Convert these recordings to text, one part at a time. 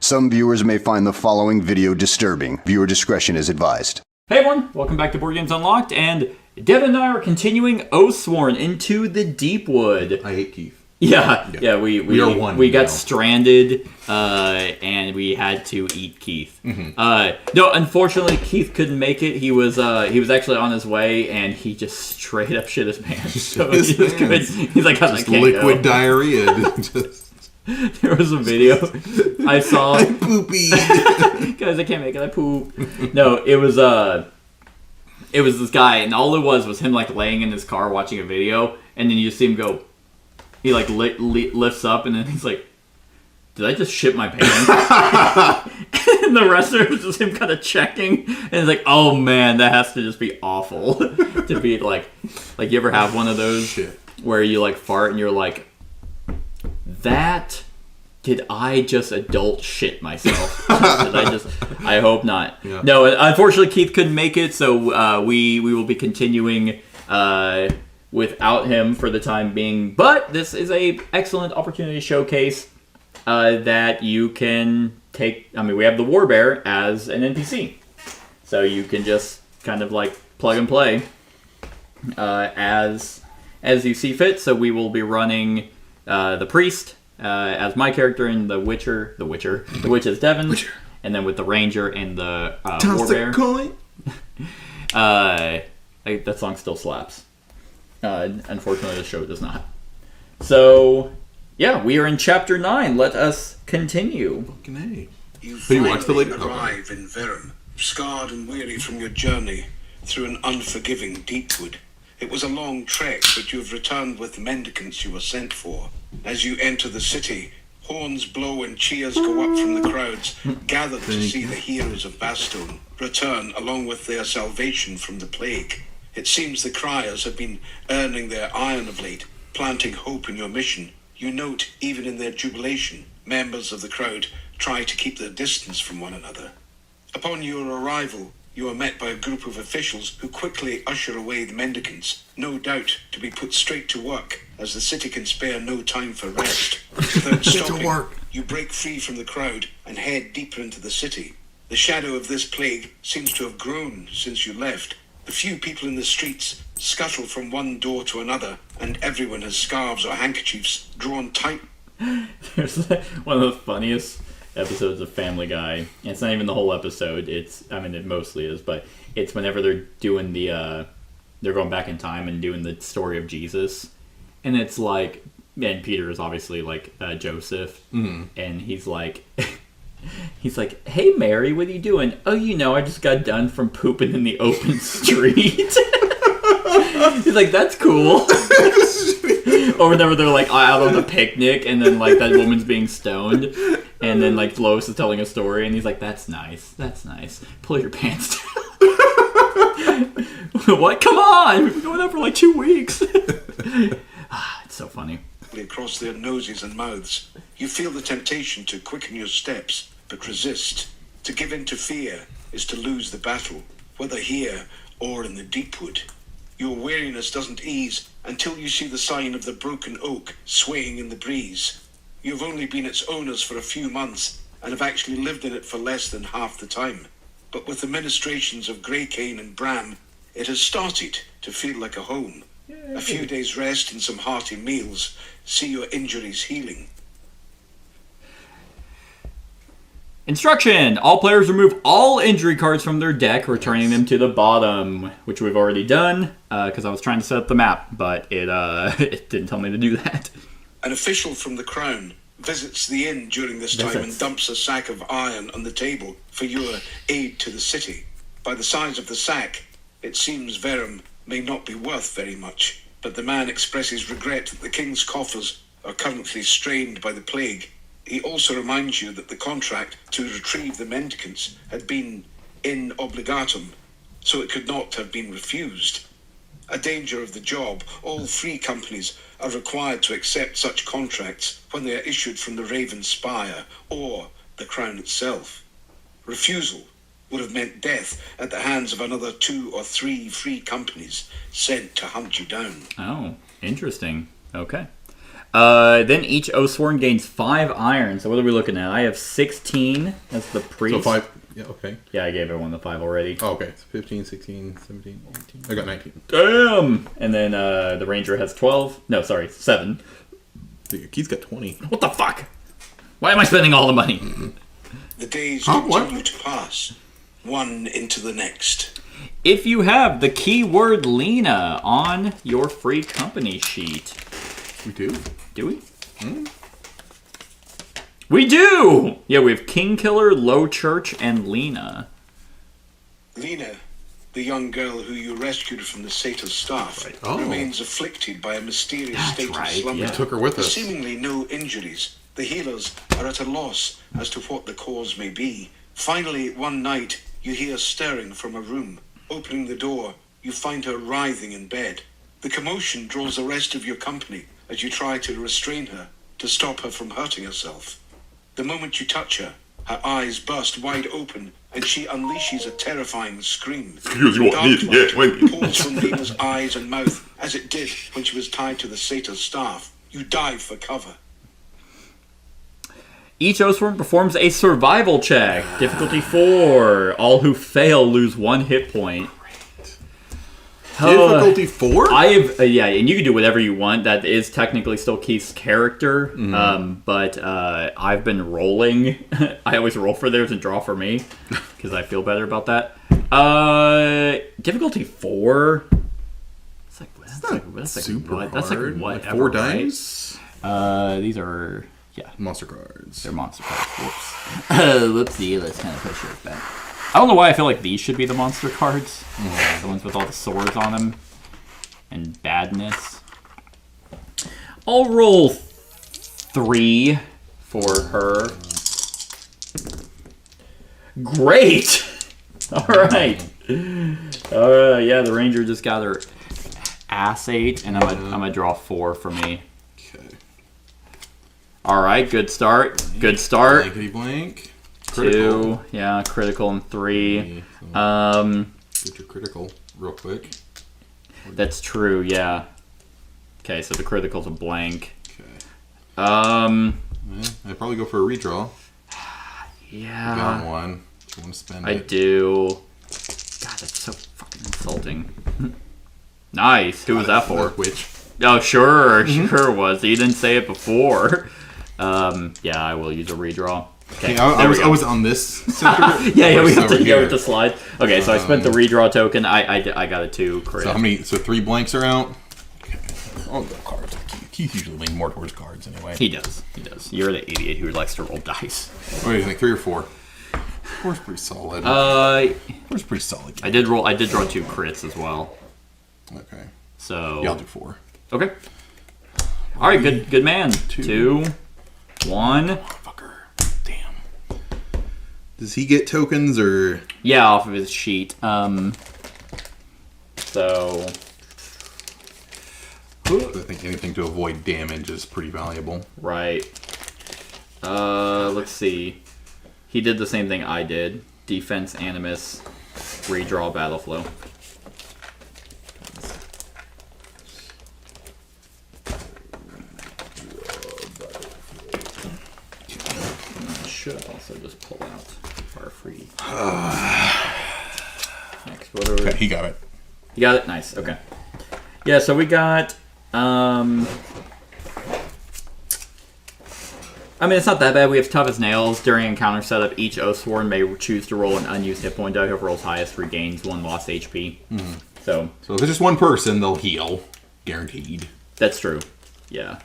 Some viewers may find the following video disturbing. Viewer discretion is advised. Hey everyone, welcome back to Board Games Unlocked, and Devin and I are continuing Oathsworn into the Deepwood. I hate Keith. Yeah, we are one. We got stranded, and we had to eat Keith. No, unfortunately, Keith couldn't make it. He was actually on his way, and he just straight up shit his pants. So he's like, I can't liquid go. diarrhea. There was a video I saw. Poopy. Guys, I can't make it. I poop. No, it was this guy, and all it was him like laying in his car watching a video, and then you see him go. He like lifts up, and then he's like, "Did I just shit my pants?" And the rest of it was just him kind of checking, and it's like, "Oh man, that has to just be awful." To be like you ever have one of those where you like fart and you're like, "That did I just adult shit myself?" I hope not. Yeah. No, unfortunately Keith couldn't make it, so we will be continuing without him for the time being. But this is a excellent opportunity to showcase that you can take. I mean, we have the Warbear as an NPC, so you can just kind of like plug and play as you see fit. So we will be running the priest as my character, and the witch is Devin, and then with the ranger and the Warbear. That song still slaps. Unfortunately, the show does not. So, yeah, we are in Chapter 9. Let us continue. Fucking A. You finally arrive in Verum, scarred and weary from your journey through an unforgiving Deepwood. It was a long trek, but you have returned with the mendicants you were sent for. As you enter the city, horns blow and cheers go up from the crowds, gathered to see the heroes of Bastone return along with their salvation from the plague. It seems the criers have been earning their iron of late, planting hope in your mission. You note, even in their jubilation, members of the crowd try to keep their distance from one another. Upon your arrival, you are met by a group of officials who quickly usher away the mendicants, no doubt to be put straight to work, as the city can spare no time for rest. Without stopping, you break free from the crowd and head deeper into the city. The shadow of this plague seems to have grown since you left. The few people in the streets scuttle from one door to another, and everyone has scarves or handkerchiefs drawn tight. There's one of the funniest episodes of Family Guy, and it's not even the whole episode. It mostly is, but it's whenever they're doing they're going back in time and doing the story of Jesus, and it's like, and Peter is obviously like Joseph, and he's like. He's like, "Hey Mary, what are you doing?" "Oh, I just got done from pooping in the open street." He's like, "That's cool." Or whenever they're like out on a picnic, and then like that woman's being stoned, and then like Lois is telling a story, and he's like, "That's nice. Pull your pants down." What? Come on, we've been going out for like 2 weeks. It's so funny. Across their noses and mouths, you feel the temptation to quicken your steps, but resist. To give in to fear is to lose the battle, whether here or in the Deepwood. Your weariness doesn't ease until you see the sign of the broken oak swaying in the breeze. You've only been its owners for a few months and have actually lived in it for less than half the time. But with the ministrations of Grey Cane and Bram, it has started to feel like a home. A few days' rest and some hearty meals see your injuries healing. Instruction! All players remove all injury cards from their deck, returning them to the bottom, which we've already done, because I was trying to set up the map, but it didn't tell me to do that. An official from the Crown visits the inn during this time and dumps a sack of iron on the table for your aid to the city. By the size of the sack, it seems Verum may not be worth very much, but the man expresses regret that the king's coffers are currently strained by the plague. He also reminds you that the contract to retrieve the mendicants had been in obligatum, so it could not have been refused. A danger of the job, all three companies are required to accept such contracts when they are issued from the Raven Spire or the Crown itself. Refusal would have meant death at the hands of another 2 or 3 free companies sent to hunt you down. Oh, interesting. Okay. Then each Oathsworn gains 5 iron. So what are we looking at? I have 16 as the priest. So 5. Yeah, okay. Yeah, I gave everyone the 5 already. Oh, okay. So 15, 16, 17, 18. I got 19. Damn! And then the ranger has 12. No, sorry, 7. Dude, Keith's got 20. What the fuck? Why am I spending all the money? The days What? continue to pass, one into the next. If you have the keyword Lena on your free company sheet. We do? Do we? We do! Yeah, we have King Killer, Low Church, and Lena. Lena, the young girl who you rescued from the satyr's staff, Oh. remains afflicted by a mysterious That's state right, of slumber. yeah. We took her with With us. seemingly no injuries, the healers are at a loss as to what the cause may be. Finally, one night, you hear stirring from a room. Opening the door, you find her writhing in bed. The commotion draws the rest of your company as you try to restrain her, to stop her from hurting herself. The moment you touch her, her eyes burst wide open and she unleashes a terrifying scream. Excuse me, what Dark need- light yeah, wait. pours from Lena's eyes and mouth as it did when she was tied to the satyr's staff. You dive for cover. Each Oathsworn performs a survival check. Difficulty 4. All who fail lose 1 hit point. Difficulty 4? I have, yeah, and you can do whatever you want. That is technically still Keith's character, but I've been rolling. I always roll for theirs and draw for me because I feel better about that. Difficulty 4. It's like that's super like hard. that's like Like whatever. 4 right? dice? These are Monster cards. they're monster cards. Whoops. Whoopsie. Let's kind of push yours back. I don't know why I feel like these should be the monster cards. The ones with all the swords on them. And badness. I'll roll 3 for her. Great! Alright. Yeah, the ranger just got her ass ate, and I'm gonna draw 4 for me. Okay. Alright, good start. Good start. Blankety blank. 2, yeah, critical, and 3. Get your critical real quick. That's true, yeah. Okay, so the critical's a blank. Okay. Yeah. I'd probably go for a redraw. Got one. Do you want to spend I it? do. God, that's so fucking insulting. Nice. Who was that for? Which? Oh, sure, sure was. You didn't say it before. Yeah, I will use a redraw. Okay, Yeah, I there we go. was on this sector. Yeah, we have over to here. with the slide. Okay, so I spent the redraw token. I got a 2 crit. So how many? So 3 blanks are out. Okay. I'll go cards. Keith usually leans more towards cards anyway. He does. He does. You're the idiot who likes to roll dice. What do you think? 3 or 4? 4's pretty solid. 4's pretty solid. I did draw 2 crits as well. Okay. So Yeah, I'll do 4. okay. All right, good man. 2, 1. Fucker. Damn. Does he get tokens or? Yeah, off of his sheet. So I think anything to avoid damage is pretty valuable. right. Let's see. He did the same thing I did. Defense, animus, redraw, battle flow. I should also just pull out our free. Next, what are we? Okay, he got it. You got it? Nice. Okay. Yeah, so we got I mean, it's not that bad. We have tough as nails. During encounter setup, each Oathsworn may choose to roll an unused hit point die. Whoever rolls highest regains 1 lost HP. So So if it's just one person, they'll heal. Guaranteed. that's true. Yeah.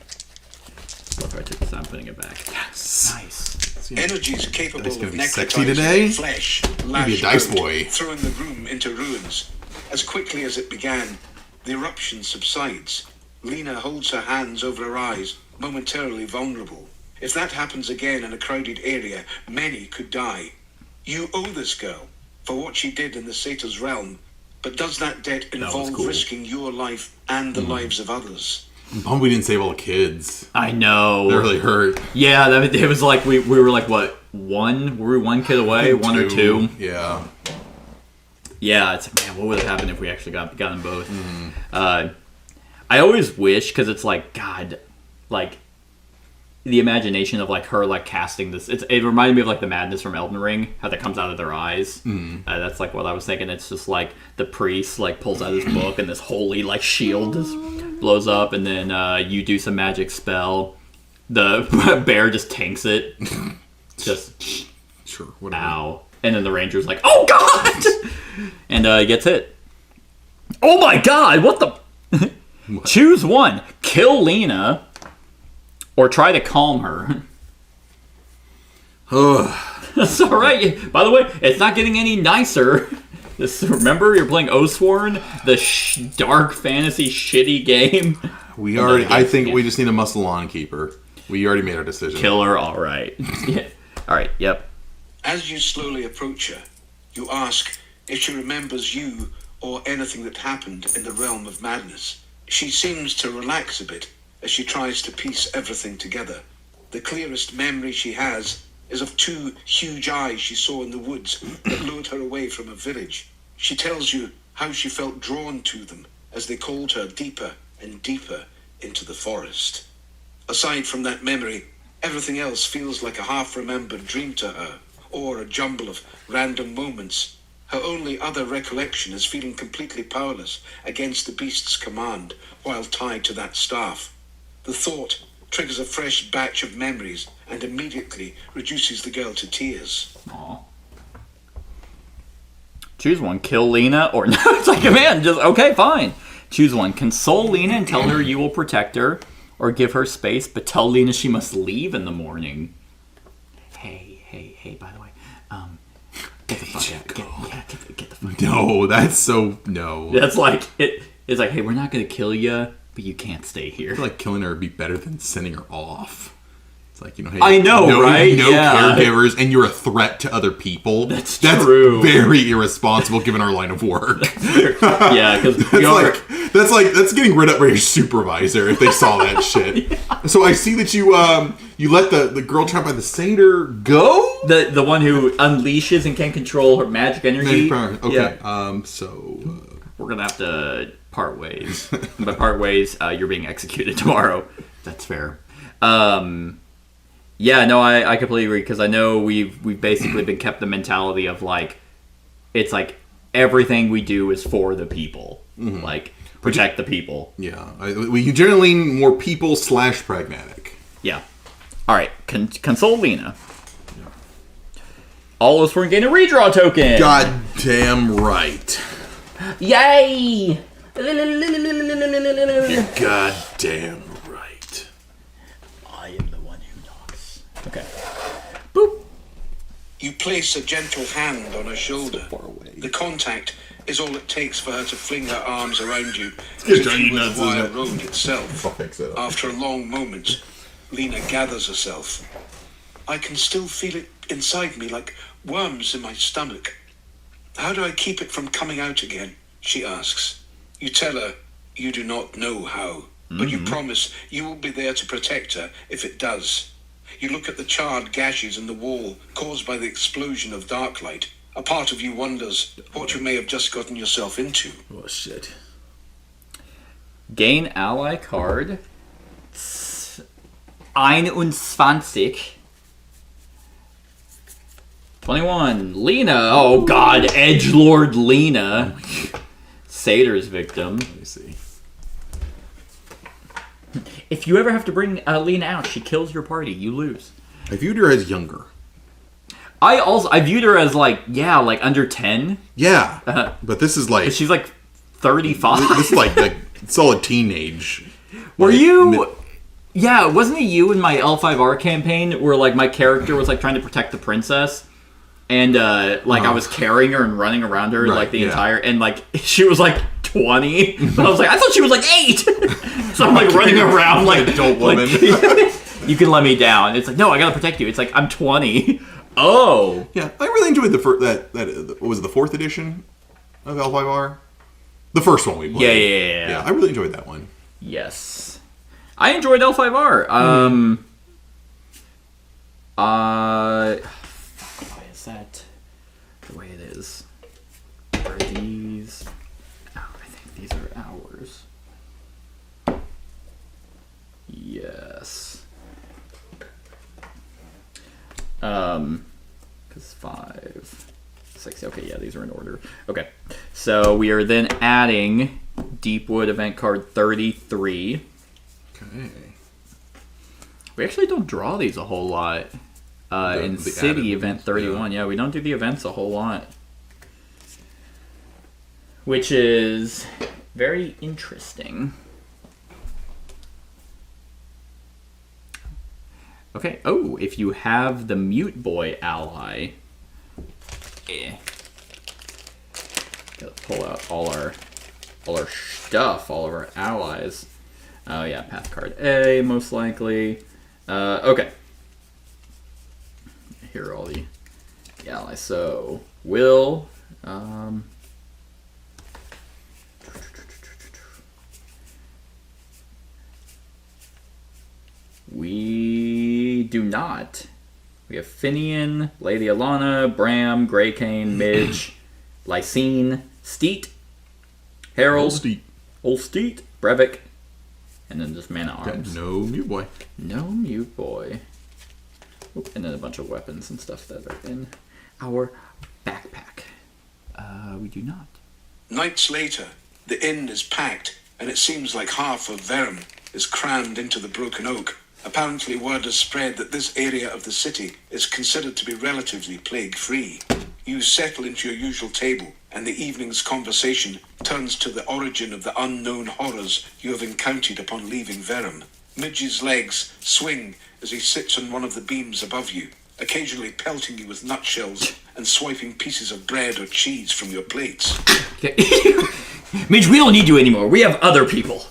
What if I took this? I'm putting it back. Yes. Nice. Energies capable Dice gonna of be sexy necrotizing today? flesh Maybe a lash dice out, boy. throwing the room into ruins. As quickly as it began, the eruption subsides. Lena holds her hands over her eyes, momentarily vulnerable. If that happens again in a crowded area, many could die. You owe this girl for what she did in the Satyr's realm, but does that debt involve cool. risking your life and the lives of others? I'm bummed we didn't save all the kids. I know. That really hurt. Yeah, it was like we were like, what, 1? Were we 1 kid away? 1 or 2? Yeah. Yeah, it's like, man, what would have happened if we actually got them both? I always wish, because it's like, God, like the imagination of like her like casting this. It reminded me of like the madness from Elden Ring, how that comes out of their eyes. That's like what I was thinking. It's just like the priest like pulls out his book and this holy like shield just blows up, and then you do some magic spell. The bear just tanks it. Just Sure, whatever. ow. And then the ranger's like, oh god! And he gets hit. Oh my god, what the? Choose one. Kill Lena or try to calm her. That's alright. By the way, it's not getting any nicer. Remember, you're playing Oathsworn, the dark fantasy shitty game. We already. I think we just need a muscle on keeper. We already made our decision. Killer, alright. Yeah. Alright, yep. As you slowly approach her, you ask if she remembers you or anything that happened in the realm of madness. She seems to relax a bit as she tries to piece everything together. The clearest memory she has is of 2 huge eyes she saw in the woods that lured her away from a village. She tells you how she felt drawn to them as they called her deeper and deeper into the forest. Aside from that memory, everything else feels like a half-remembered dream to her, or a jumble of random moments. Her only other recollection is feeling completely powerless against the beast's command while tied to that staff. The thought triggers a fresh batch of memories and immediately reduces the girl to tears. Aww. Choose one. Kill Lena or no. It's like, man, just okay, fine. Choose one. Console Lena and tell her you will protect her, or give her space, but tell Lena she must leave in the morning. Hey, by the way, get the fuck out. Get the fuck out. No, that's so no. That's like it's like, hey, we're not gonna kill you, but you can't stay here. I feel like killing her would be better than sending her off. It's like, hey, I know, right? No Yeah. caregivers, and you're a threat to other people. That's true. Very irresponsible given our line of work. Yeah, because that's getting rid of your supervisor if they saw that shit. Yeah. So I see that you let the girl trapped by the satyr go? The one who unleashes and can control her magic energy. Okay. Yeah. We're gonna have to part ways. By part ways, you're being executed tomorrow. That's fair. Yeah, no, I completely agree, because I know we've basically been kept the mentality of like, it's like everything we do is for the people, like protect the people. Yeah, we generally lean more people / pragmatic. Yeah. All right, console Lena. All of us gain a redraw token. God damn right. Yay! God damn right. I am the one who knocks. Okay. Boop. You place a gentle hand on her shoulder. So far away. The contact is all it takes for her to fling her arms around you as good if driving you were nuts, the wire isn't it? road itself. I'll fix it up. After a long moment, Lena gathers herself. I can still feel it inside me like worms in my stomach. How do I keep it from coming out again? She asks. You tell her you do not know how, but you promise you will be there to protect her if it does. You look at the charred gashes in the wall caused by the explosion of dark light. A part of you wonders what you may have just gotten yourself into. Oh shit. Gain ally card. 21. 21. Lena. Oh god, edgelord Lena. Satyr's victim. Let me see. If you ever have to bring Lena out, she kills your party. You lose. I viewed her as younger. I viewed her as like under 10. Yeah, but this is like She's like 35. this is like solid teenage. Were Like, you? Yeah, wasn't it you in my L5R campaign where like my character was like trying to protect the princess, and like I was carrying her and running around her Right, like the yeah. entire, and like she was like 20, but I was like, I thought she was like 8. So I'm like running around like adult woman. You can let me down. It's like, no, I gotta protect you. It's like, I'm 20. Oh. Yeah, I really enjoyed the first what was it, the 4th edition of L5R? The first one we played. Yeah. I really enjoyed that one. Yes. I enjoyed L5R. Why is that the way it is? Are these? Oh, I think these are ours. Yes. Yes. Because 5, 6. Okay, yeah, these are in order. Okay, so we are then adding Deepwood event card 33. Okay. We actually don't draw these a whole lot. In the City added event ones, 31, yeah, we don't do the events a whole lot. Which is very interesting. Okay, oh, if you have the Mute Boy ally, gotta pull out all our stuff, all of our allies. Oh yeah, path card A, most likely. Okay. Here are all the allies. So, Will, we do not. We have Finian, Lady Alana, Bram, Greycane, Midge, Lysine, Steet, Harold, Olsteet, Brevik, and then just Man at Arms. No Mute Boy. No Mute Boy. Oop, and then a bunch of weapons and stuff that are in our backpack. We do not. Nights later, the inn is packed, and it seems like half of Verum is crammed into the Broken Oak. Apparently, word has spread that this area of the city is considered to be relatively plague-free. You settle into your usual table, and the evening's conversation turns to the origin of the unknown horrors you have encountered upon leaving Verum. Midge's legs swing as he sits on one of the beams above you, occasionally pelting you with nutshells and swiping pieces of bread or cheese from your plates. Okay. Midge, we don't need you anymore. We have other people.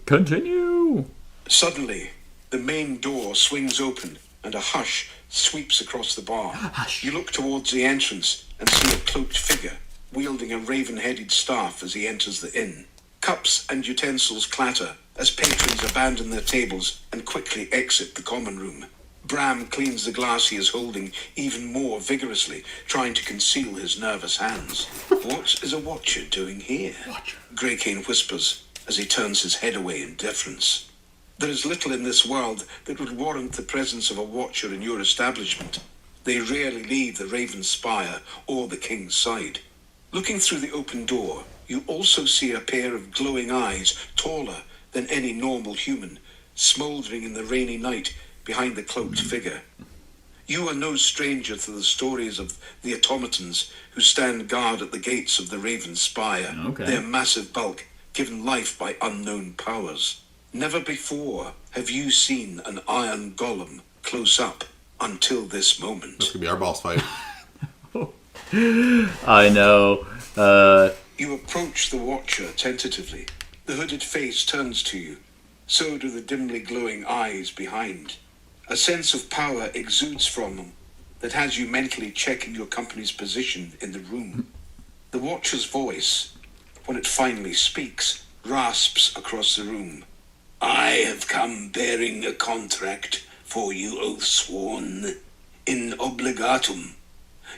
Continue. Suddenly, the main door swings open and a hush sweeps across the bar. Hush. You look towards the entrance and see a cloaked figure wielding a raven-headed staff as he enters the inn. Cups and utensils clatter as patrons abandon their tables and quickly exit the common room. Bram cleans the glass he is holding even more vigorously, trying to conceal his nervous hands. What is a watcher doing here? Greycane whispers as he turns his head away in deference. There is little in this world that would warrant the presence of a watcher in your establishment. They rarely leave the Raven Spire or the King's side. Looking through the open door, you also see a pair of glowing eyes, taller than any normal human, smouldering in the rainy night behind the cloaked figure. You are no stranger to the stories of the automatons who stand guard at the gates of the Raven Spire, their massive bulk given life by unknown powers. Never before have you seen an iron golem close up until this moment. This could be our boss fight. I know. You approach the watcher tentatively. The hooded face turns to you. So do the dimly glowing eyes behind. A sense of power exudes from them that has you mentally checking your company's position in the room. The watcher's voice, when it finally speaks, rasps across the room. I have come bearing a contract for you, Oathsworn. In obligatum,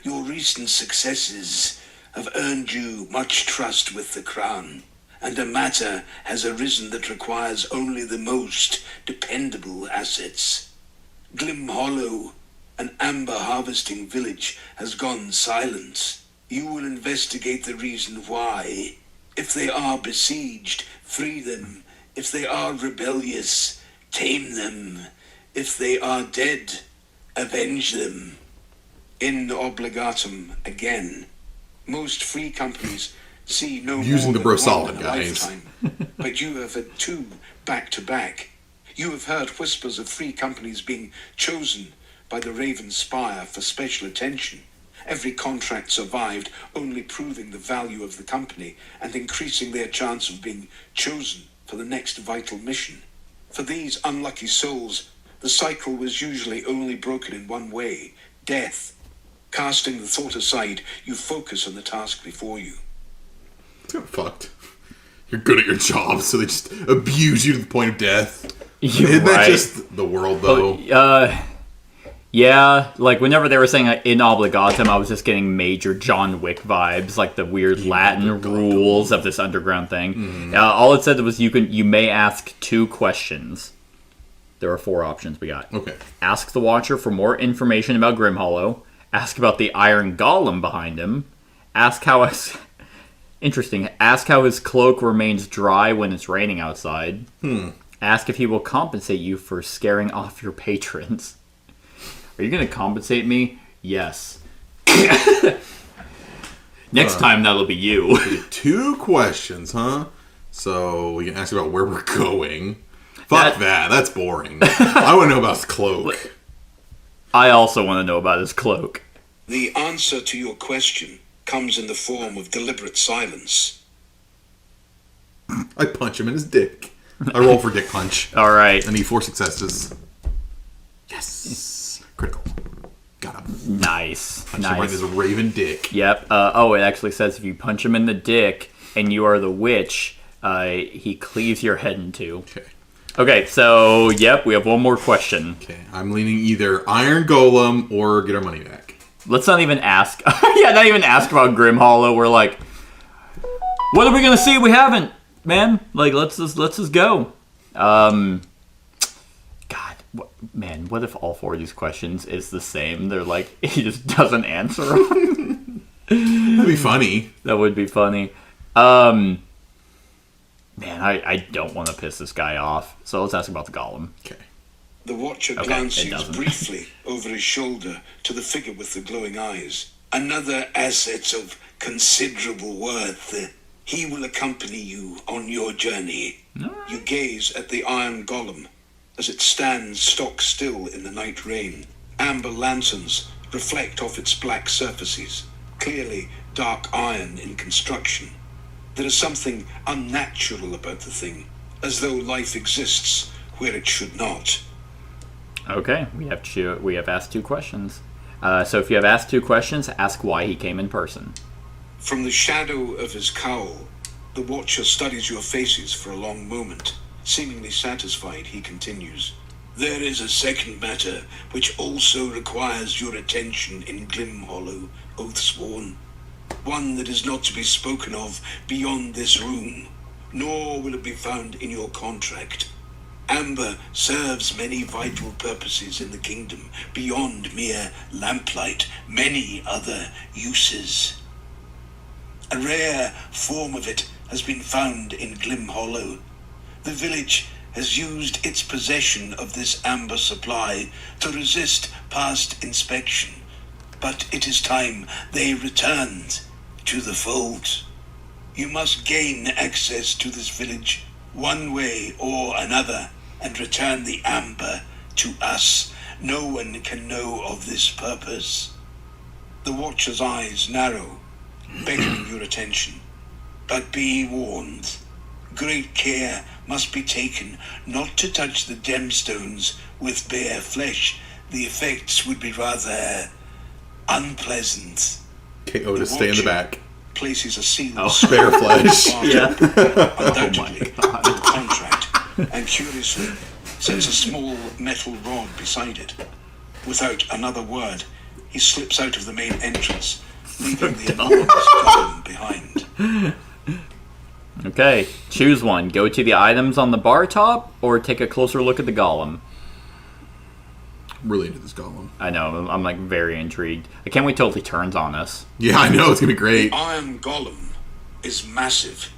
your recent successes have earned you much trust with the crown, and a matter has arisen that requires only the most dependable assets. Glim Hollow, an amber harvesting village, has gone silent. You will investigate the reason why. If they are besieged, free them. If they are rebellious, tame them. If they are dead, avenge them. In obligatum again. Most free companies see no Using more the than bro one solid, in a guys. lifetime. But you have had 2 back-to-back. You have heard whispers of free companies being chosen by the Raven Spire for special attention. Every contract survived, only proving the value of the company and increasing their chance of being chosen for the next vital mission. For these unlucky souls, the cycle was usually only broken in one way: death. Casting the thought aside, you focus on the task before you. It's kind of fucked. You're good at your job, so they just abuse you to the point of death. Isn't that just the world, though? Yeah, like whenever they were saying in obligatum, I was just getting major John Wick vibes, like the weird Latin rules of this underground thing. All it said was you may ask 2 questions. There are 4 options we got. Okay. Ask the Watcher for more information about Grimhollow. Ask about the iron golem behind him. Ask how his cloak remains dry when it's raining outside. Ask if he will compensate you for scaring off your patrons. Are you going to compensate me? Yes. Next time, that'll be you. 2 questions, huh? So we can ask about where we're going. Fuck that. That's boring. I want to know about his cloak. I also want to know about his cloak. The answer to your question comes in the form of deliberate silence. I punch him in his dick. I roll for dick punch. All right. I need 4 successes. Yes. Critical. Got him. Nice. Punch him right in his raven dick. Yep. It actually says if you punch him in the dick and you are the witch, he cleaves your head in 2. Okay. Okay, so, yep, we have one more question. Okay. I'm leaning either Iron Golem or get our money back. Let's not even ask. Not even ask about Grimhollow. We're like, what are we going to see? We haven't, man. Like, let's just go. What if all 4 of these questions is the same? They're like, he just doesn't answer them. That'd be funny. That would be funny. I don't want to piss this guy off. So let's ask about the golem. Okay. The Watcher glances briefly over his shoulder to the figure with the glowing eyes. Another asset of considerable worth. He will accompany you on your journey. You gaze at the iron golem as it stands stock still in the night rain. Amber lanterns reflect off its black surfaces, clearly dark iron in construction. There is something unnatural about the thing, as though life exists where it should not. Okay, we have asked 2 questions. So if you have asked 2 questions, ask why he came in person. From the shadow of his cowl, the Watcher studies your faces for a long moment. Seemingly satisfied, he continues. There is a second matter which also requires your attention in Grimhollow, Oathsworn. One that is not to be spoken of beyond this room, nor will it be found in your contract. Amber serves many vital purposes in the kingdom, beyond mere lamplight, many other uses. A rare form of it has been found in Grimhollow. The village has used its possession of this amber supply to resist past inspection, but it is time they returned to the fold. You must gain access to this village one way or another and return the amber to us. No one can know of this purpose. The Watcher's eyes narrow, beckoning your attention. But be warned. Great care must be taken not to touch the gemstones with bare flesh. The effects would be rather unpleasant. Okay, Otis, stay in the back. Places a seal Spare flesh. Yeah. undoubtedly to the contract, and curiously sets a small metal rod beside it. Without another word, he slips out of the main entrance, leaving the enormous column behind. Okay, choose one. Go to the items on the bar top, or take a closer look at the golem. I'm really into this golem. I know, I'm like very intrigued. I can't wait till he turns on us. Yeah, I know, it's gonna be great. Iron Golem is massive,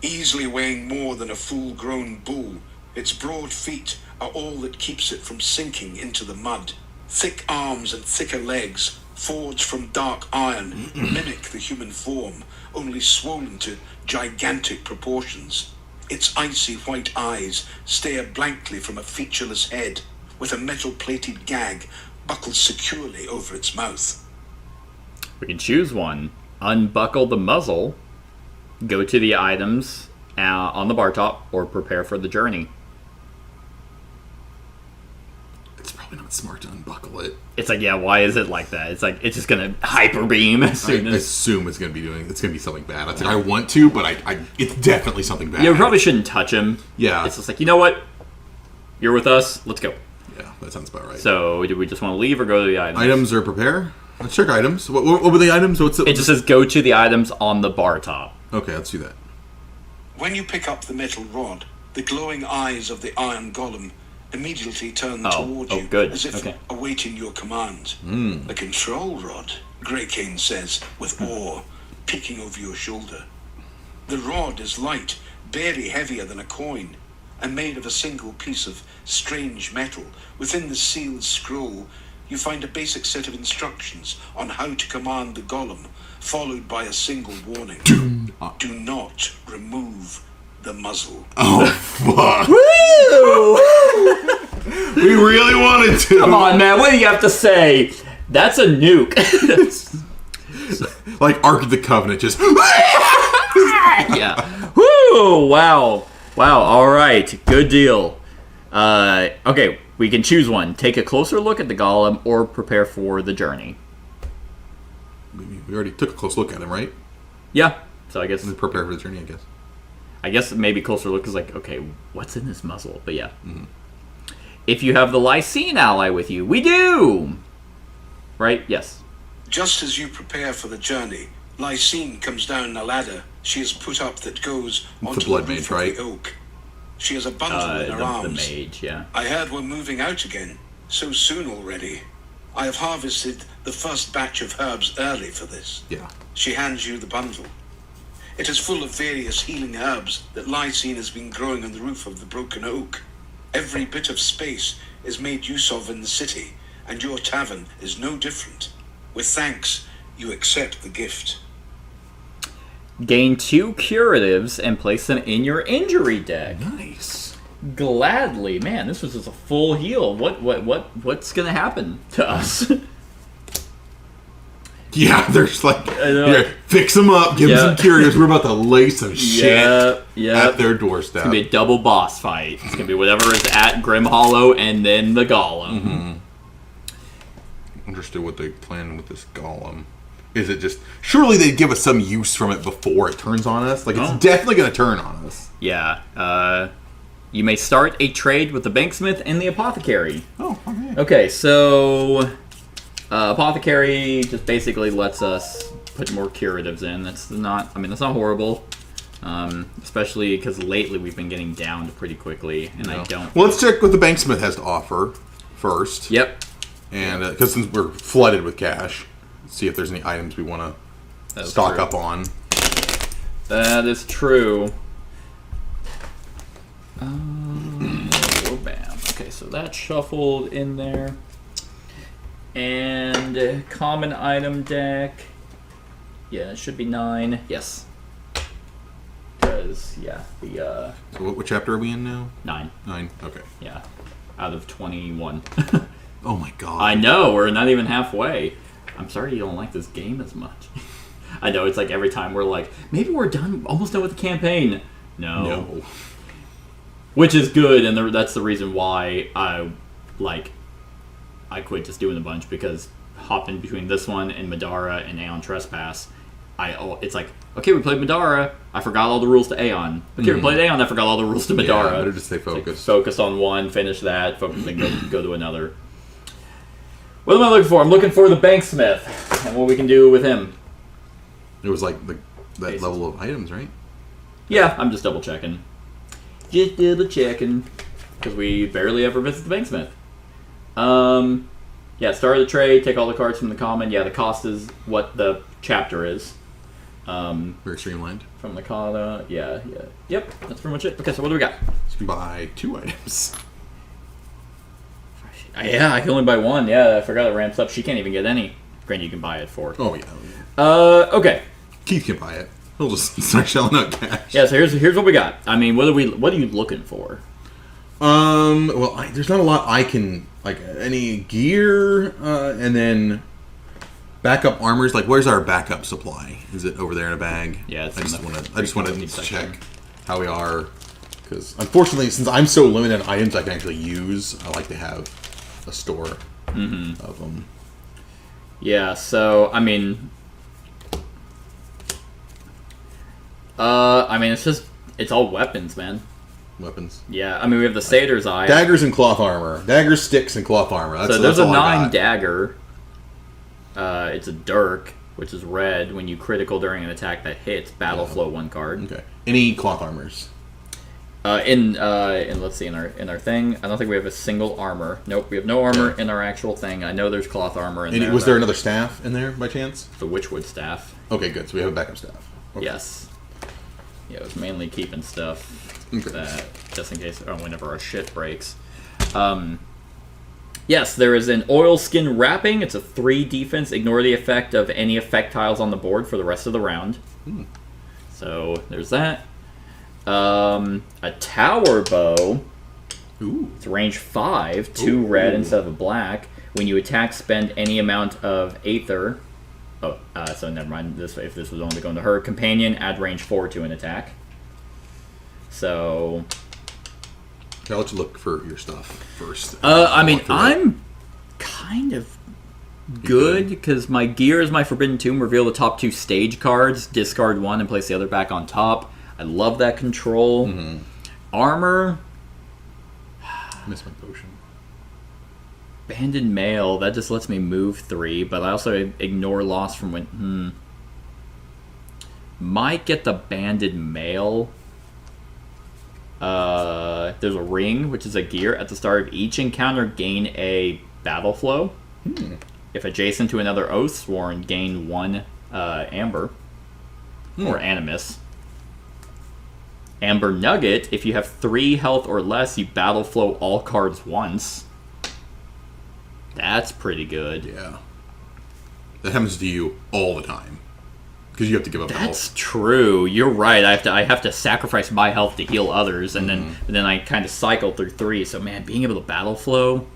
easily weighing more than a full-grown bull. Its broad feet are all that keeps it from sinking into the mud. Thick arms and thicker legs, forged from dark iron, mimic the human form, only swollen to gigantic proportions. Its icy white eyes stare blankly from a featureless head, with a metal-plated gag buckled securely over its mouth. We can choose one. Unbuckle the muzzle, go to the items on the bar top, or prepare for the journey. It's probably not smart to unbuckle it. It's like, yeah, why is it like that? It's like, it's just gonna hyper beam as soon I as... assume it's gonna be something bad. It's like, I want to, but it's definitely something bad. Yeah, we probably shouldn't touch him. Yeah. It's just like, you know what? You're with us, let's go. Yeah, that sounds about right. So, do we just want to leave or go to the items? Items or prepare? Let's check items. What were the items? It just says go to the items on the bar top. Okay, let's do that. When you pick up the metal rod, the glowing eyes of the iron golem immediately turn toward you, good. as if awaiting your command. The control rod, Grey Cane says, with awe, peeking over your shoulder. The rod is light, barely heavier than a coin, and made of a single piece of strange metal. Within the sealed scroll, you find a basic set of instructions on how to command the golem, followed by a single warning. Do not remove the muzzle. Oh, fuck. We really wanted to. Come on, man. What do you have to say? That's a nuke. Like Ark of the Covenant, just... Yeah. Woo! Wow. All right. Good deal. Okay, we can choose one. Take a closer look at the golem or prepare for the journey. We already took a close look at him, right? Yeah. So I guess... Prepare for the journey, I guess. I guess maybe closer look is like, okay, what's in this muzzle? But yeah. Mm-hmm. If you have the Lycene ally with you, we do! Right? Yes. Just as you prepare for the journey, Lycene comes down a ladder she has put up that goes onto the blood roof mage, of right? the oak. She has a bundle in her arms. The mage, yeah. I heard we're moving out again, so soon already. I have harvested the first batch of herbs early for this. Yeah. She hands you the bundle. It is full of various healing herbs that Lycene has been growing on the roof of the broken oak. Every bit of space is made use of in the city, and your tavern is no different. With thanks, you accept the gift. Gain 2 curatives and place them in your injury deck. Nice. Gladly. Man, this was just a full heal. What's gonna happen to us? Yeah, they're just like, here, fix them up, give them some curios. We're about to lay some shit at their doorstep. It's gonna be a double boss fight. It's gonna be whatever is at Grim Hollow and then the golem. Mm-hmm. Understood what they planned with this golem. Is it just... Surely they'd give us some use from it before it turns on us. Like, it's definitely going to turn on us. Yeah. You may start a trade with the banksmith and the apothecary. Oh, okay. Okay, so... apothecary just basically lets us put more curatives in. That's not horrible. Especially because lately we've been getting down pretty quickly, and I don't... Well, let's check what the banksmith has to offer first. Yep. And, because since we're flooded with cash... See if there's any items we want to stock up on. That is true. Bam. Okay, so that's shuffled in there. And common item deck. Yeah, it should be 9. Yes. Because, yeah, the... So what chapter are we in now? 9. 9, okay. Yeah, out of 21. Oh my god. I know, we're not even halfway. I'm sorry you don't like this game as much. I know, it's like every time we're like, maybe we're almost done with the campaign. No. Which is good, and that's the reason why I quit just doing a bunch, because hopping between this one and Madara and Aeon Trespass, it's like, okay, we played Madara, I forgot all the rules to Aeon. Okay, we played Aeon, I forgot all the rules to Madara. Yeah, better just stay focused. Like, focus on one, finish that, focus, then go to another. What am I looking for? I'm looking for the banksmith and what we can do with him. It was like that level of items, right? Yeah, I'm just double checking. Because we barely ever visit the banksmith. Yeah, start of the trade, take all the cards from the common. Yeah, the cost is what the chapter is. Very streamlined. From the kata. Yeah. Yep, that's pretty much it. Okay, so what do we got? So you can buy 2 items. Yeah, I can only buy 1. Yeah, I forgot it ramps up. She can't even get any. Granted, you can buy it for. Oh, yeah. Okay. Keith can buy it. He'll just start shelling out cash. Yeah, so here's what we got. I mean, what are you looking for? Well, there's not a lot I can... Like, any gear, and then... Backup armors. Like, where's our backup supply? Is it over there in a bag? Yeah, it's I just want to check how we are. Because, unfortunately, since I'm so limited on items I can actually use, I like to have a store of them. Yeah, so I mean, it's all weapons, man. weapons. Yeah, I mean, we have the Satyr's Eye. Daggers and cloth armor. Daggers, sticks, and cloth armor. So there's a all I 9 got. dagger. It's a dirk, which is red. When you critical during an attack that hits, battle flow 1 card. Okay. Any cloth armors? In let's see, in our thing, I don't think we have a single armor. Nope, we have no armor in our actual thing. I know there's cloth armor in there. Was there another staff in there by chance? the Witchwood staff? Okay, good. So we have a backup staff. Okay. Yes. Yeah, it was mainly keeping stuff that just in case, whenever our shit breaks. Yes, there is an oilskin wrapping. It's a 3 defense. Ignore the effect of any effect tiles on the board for the rest of the round. So there's that. A tower bow. Ooh. It's range 5, 2 red instead of a black. When you attack, spend any amount of Aether. Oh, so never mind. If this was only going to her companion, add range 4 to an attack. So, I'll let you look for your stuff first. I mean, Walk through it. I'm kind of good because my gear is my Forbidden Tomb. Reveal the top 2 stage cards, discard 1, and place the other back on top. I love that control. Armor. Miss my potion. Banded Mail, that just lets me move 3, but I also ignore loss from when... Might get the Banded Mail. There's a ring, which is a gear. At the start of each encounter, gain a battle flow. If adjacent to another Oathsworn, gain 1 amber. Or animus. Amber Nugget, if you have 3 health or less, you battle flow all cards once. That's pretty good. Yeah. That happens to you all the time. Because you have to give up That's health. true. You're right. I have to sacrifice my health to heal others, and then I kind of cycle through 3. So man, being able to battle flow.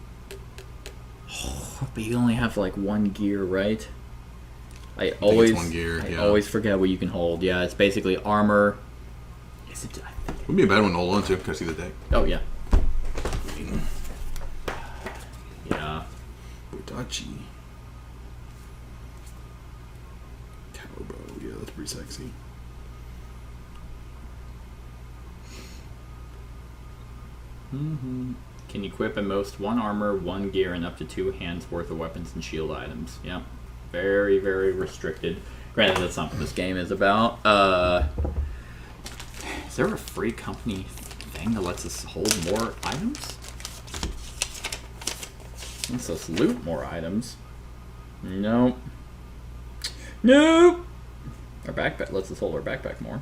But you only have like 1 gear, right? I it's always 1 gear, I yeah. always forget what you can hold. Yeah, it's basically armor. Is it? Would be a bad one to hold on to. Can I see the deck? Oh yeah. Yeah. Bodachi. Tower bow. Yeah, that's pretty sexy. Can equip at most 1 armor, 1 gear, and up to 2 hands worth of weapons and shield items. Yeah. Very, very restricted. Granted, that's not what this game is about. Is there a free company thing that lets us hold more items? Lets us loot more items. Nope. Nope! Our backpack lets us hold our backpack more.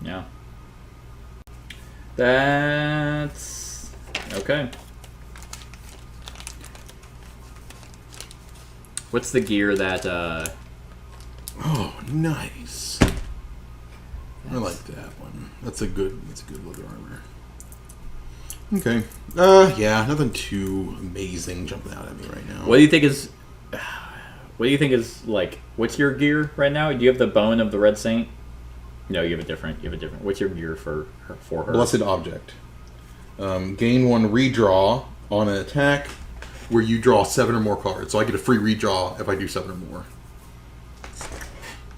Yeah. That's... okay. What's the gear that, Oh, nice. I like that one. That's a good leather armor. Okay. Yeah, nothing too amazing jumping out at me right now. What do you think is... What do you think is, like... What's your gear right now? Do you have the bone of the Red Saint? No, you have a different... What's your gear for her? Blessed Object. Gain 1 redraw on an attack where you draw 7 or more cards. So I get a free redraw if I do 7 or more.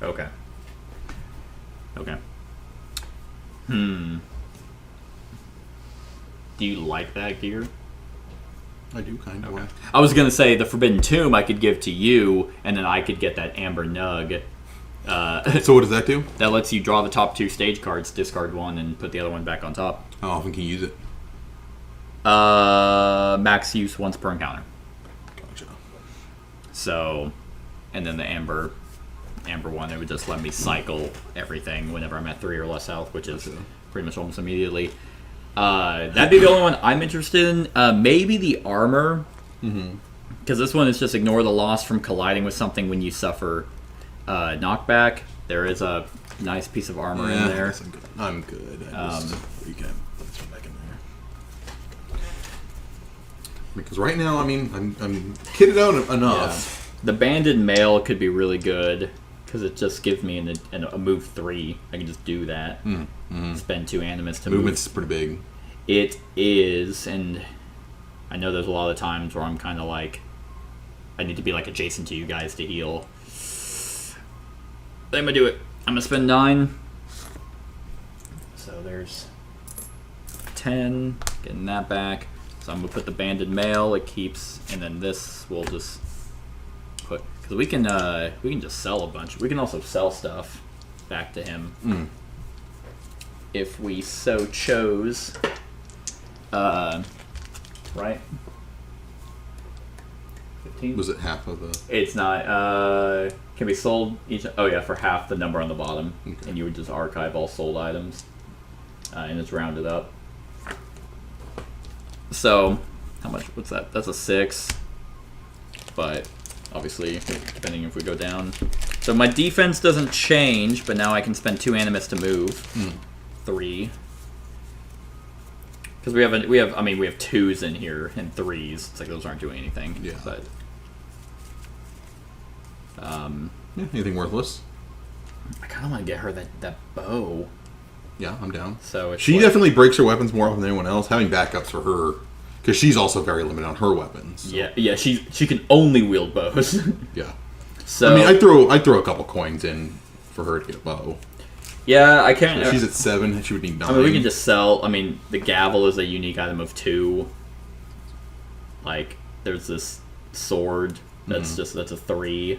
Okay. Do you like that gear? I do kind of. Okay. I was gonna say the Forbidden Tomb I could give to you, and then I could get that Amber Nug. So what does that do? That lets you draw the top 2 stage cards, discard 1, and put the other one back on top. How often can you use it? Max use once per encounter. Gotcha. So, and then the Amber one, it would just let me cycle everything whenever I'm at 3 or less health, which is pretty much almost immediately. That'd be the only one I'm interested in. Maybe the armor, because this one is just ignore the loss from colliding with something when you suffer knockback. There is a nice piece of armor in there. I'm good. You can put this one back in there. Because right now, I mean, I'm kitted out enough. Yeah. The Banded Mail could be really good because it just gives me a move 3. I can just do that. Spend 2 animus to Movement's move. pretty big. It is, and I know there's a lot of times where I'm kind of like, I need to be like adjacent to you guys to heal. I'm gonna do it. I'm gonna spend 9. So there there's 10. Getting that back. So I'm gonna put the banded mail. It keeps, and then this we'll just put, because we can just sell a bunch. We can also sell stuff back to him if we so chose. Right. 15. Was it half of the? It's not. Can be sold each. Oh yeah, for half the number on the bottom, Okay. and you would just archive all sold items, and it's rounded up. So, how much? What's that? That's a 6. But obviously, depending if we go down. So my defense doesn't change, but now I can spend 2 animus to move. 3. Because we have 2s in here and 3s. It's like those aren't doing anything. Yeah. But Yeah, anything worthless? I kind of want to get her that bow. Yeah, I'm down. So it's She like, definitely breaks her weapons more often than anyone else. Having backups for her, because she's also very limited on her weapons. So. Yeah. She can only wield bows. Yeah. So I mean, I'd throw a couple coins in for her to get a bow. yeah, I can't. If she's at 7, she would need 9. I mean, we can just sell. I mean, the gavel is a unique item of 2. Like, there's this sword that's that's a 3.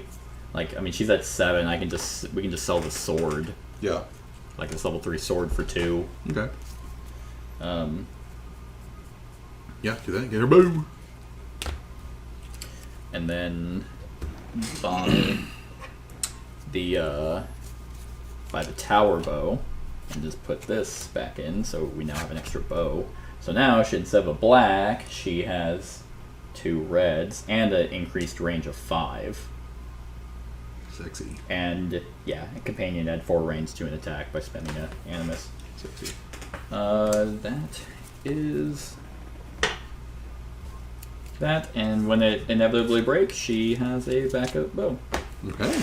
Like, I mean, she's at 7. We can just sell the sword, Yeah. like this level 3 sword for 2. Okay. Yeah, do that. Get her bow. And then buy the tower bow and just put this back in, so we now have an extra bow. So now instead of a black, she has 2 reds and an increased range of 5. Sexy. And yeah, a companion add 4 range to an attack by spending an animus. Sexy. That is that, and when it inevitably breaks, she has a backup bow. Okay.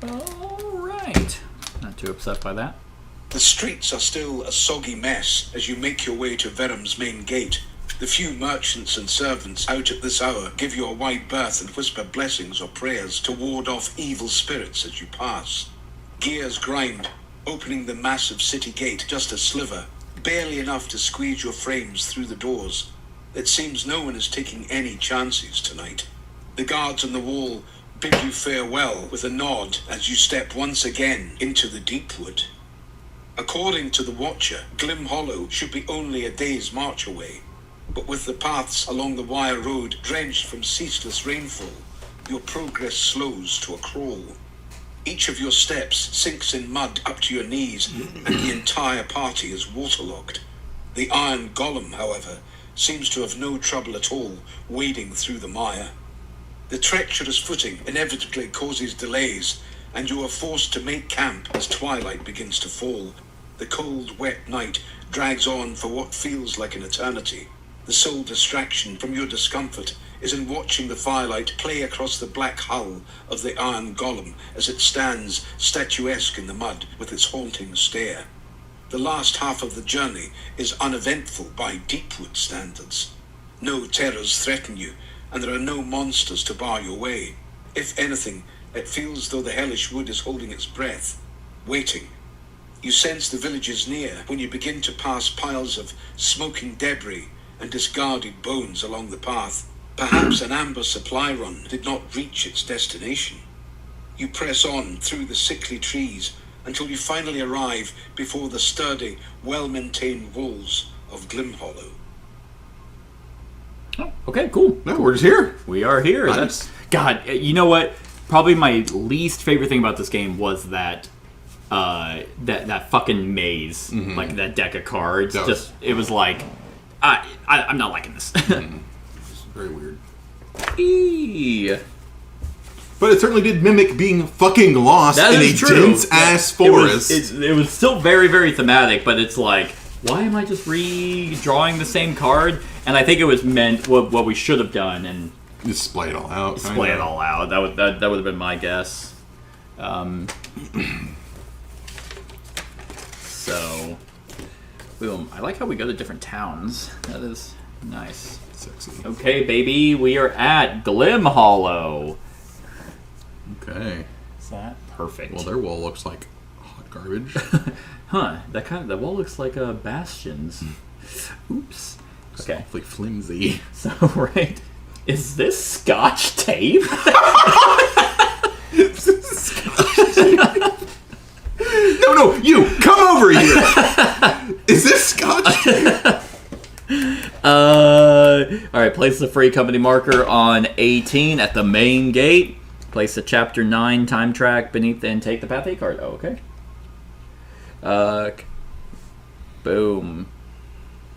Alright. Not too upset by that. The streets are still a soggy mess as you make your way to Verum's main gate. The few merchants and servants out at this hour give you a wide berth and whisper blessings or prayers to ward off evil spirits as you pass. Gears grind, opening the massive city gate just a sliver, barely enough to squeeze your frames through the doors. It seems no one is taking any chances tonight. The guards on the wall bid you farewell with a nod as you step once again into the Deepwood. According to the Watcher, Glim Hollow should be only a day's march away. But with the paths along the wire road drenched from ceaseless rainfall, your progress slows to a crawl. Each of your steps sinks in mud up to your knees, and the entire party is waterlogged. The iron golem, however, seems to have no trouble at all wading through the mire. The treacherous footing inevitably causes delays, and you are forced to make camp as twilight begins to fall. The cold, wet night drags on for what feels like an eternity. The sole distraction from your discomfort is in watching the firelight play across the black hull of the iron golem as it stands statuesque in the mud with its haunting stare. The last half of the journey is uneventful by Deepwood standards. No terrors threaten you, and there are no monsters to bar your way. If anything, it feels though the hellish wood is holding its breath, waiting. You sense the village is near when you begin to pass piles of smoking debris and discarded bones along the path. Perhaps an amber supply run did not reach its destination. You press on through the sickly trees until you finally arrive before the sturdy, well-maintained walls of Glim Hollow. Oh, okay, cool. No, we're just here. We are here. Nice. That's God. You know what? Probably my least favorite thing about this game was that that fucking maze, like that deck of cards. It was like, I'm not liking this. It's very weird. Eee. But it certainly did mimic being fucking lost That in is a true. dense-ass forest. It was still very, very thematic, but it's like, why am I just redrawing the same card? And I think it was meant what we should have done and Just splay it all out. display it all out. That would have been my guess. So, boom. I like how we go to different towns. That is Nice. Sexy. Okay, baby, we are at Glim Hollow. Okay. Is that perfect? Well, their wall looks like hot garbage. Huh? That wall looks like a Bastion's. Oops. Okay. Awfully flimsy. So right, is this Scotch tape? No, you come over here. Is this Scotch? All right. Place the free company marker on 18 at the main gate. Place the Chapter 9 time track beneath and take the Path 8 card. Oh, okay. Boom.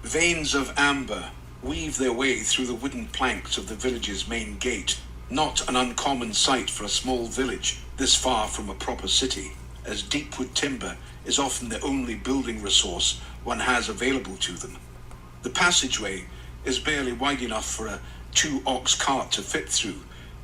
Veins of amber weave their way through the wooden planks of the village's main gate. Not an uncommon sight for a small village this far from a proper city, as Deepwood timber is often the only building resource one has available to them. The passageway is barely wide enough for a 2-ox cart to fit through,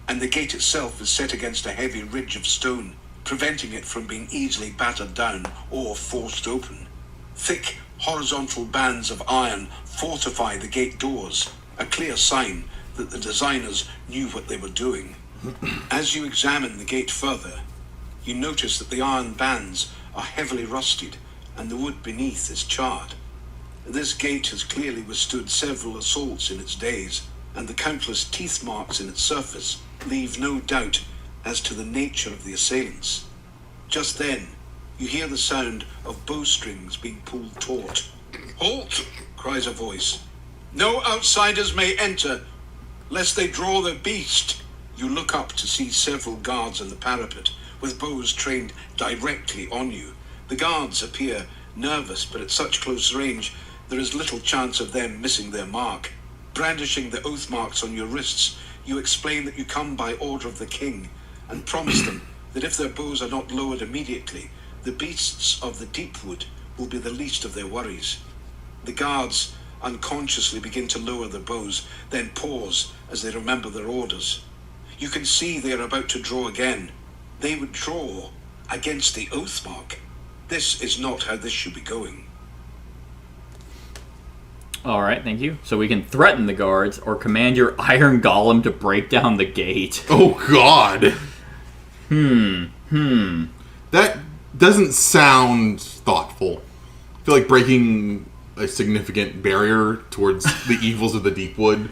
and the gate itself is set against a heavy ridge of stone, preventing it from being easily battered down or forced open. Thick, horizontal bands of iron fortify the gate doors, a clear sign that the designers knew what they were doing. As you examine the gate further, you notice that the iron bands are heavily rusted and the wood beneath is charred. This gate has clearly withstood several assaults in its days, and the countless teeth marks in its surface leave no doubt as to the nature of the assailants. Just then, you hear the sound of bowstrings being pulled taut. "Halt!" cries a voice. "No outsiders may enter, lest they draw their beast." You look up to see several guards on the parapet, with bows trained directly on you. The guards appear nervous, but at such close range, there is little chance of them missing their mark. Brandishing the oath marks on your wrists, you explain that you come by order of the king, and promise them that if their bows are not lowered immediately, the beasts of the Deepwood will be the least of their worries. The guards unconsciously begin to lower their bows, then pause as they remember their orders. You can see they are about to draw again. They would draw against the oath mark. This is not how this should be going. All right, thank you. So we can threaten the guards or command your iron golem to break down the gate. Oh, God. That doesn't sound thoughtful. I feel like breaking a significant barrier towards the evils of the Deepwood.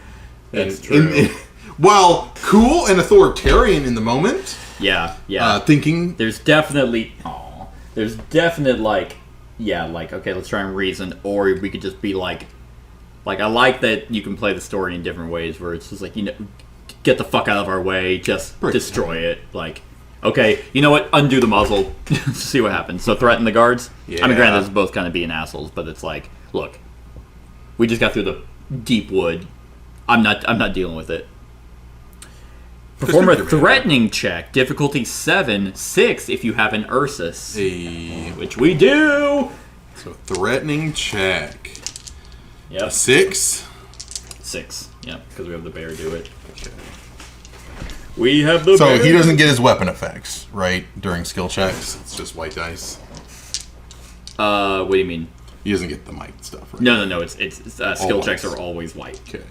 That's true. While cool and authoritarian in the moment. Yeah. Thinking... There's definitely... okay, let's try and reason. Or we could just be like, I like that you can play the story in different ways where it's just like, get the fuck out of our way, just destroy it. Like, okay, you know what? Undo the muzzle. See what happens. So threaten the guards? Yeah. I mean, granted, this is both kind of being assholes, but it's like, look, we just got through the Deepwood. I'm not dealing with it. Perform a threatening check. Difficulty 7, 6 if you have an Ursus. Hey. Which we do! So, threatening check. Yep. 6? 6. Yep, because we have the bear do it. Okay. We have the So, bear. he doesn't get his weapon effects, right? During skill checks? It's just white dice? What do you mean? He doesn't get the might stuff, right? No. It's skill checks are always white. Okay.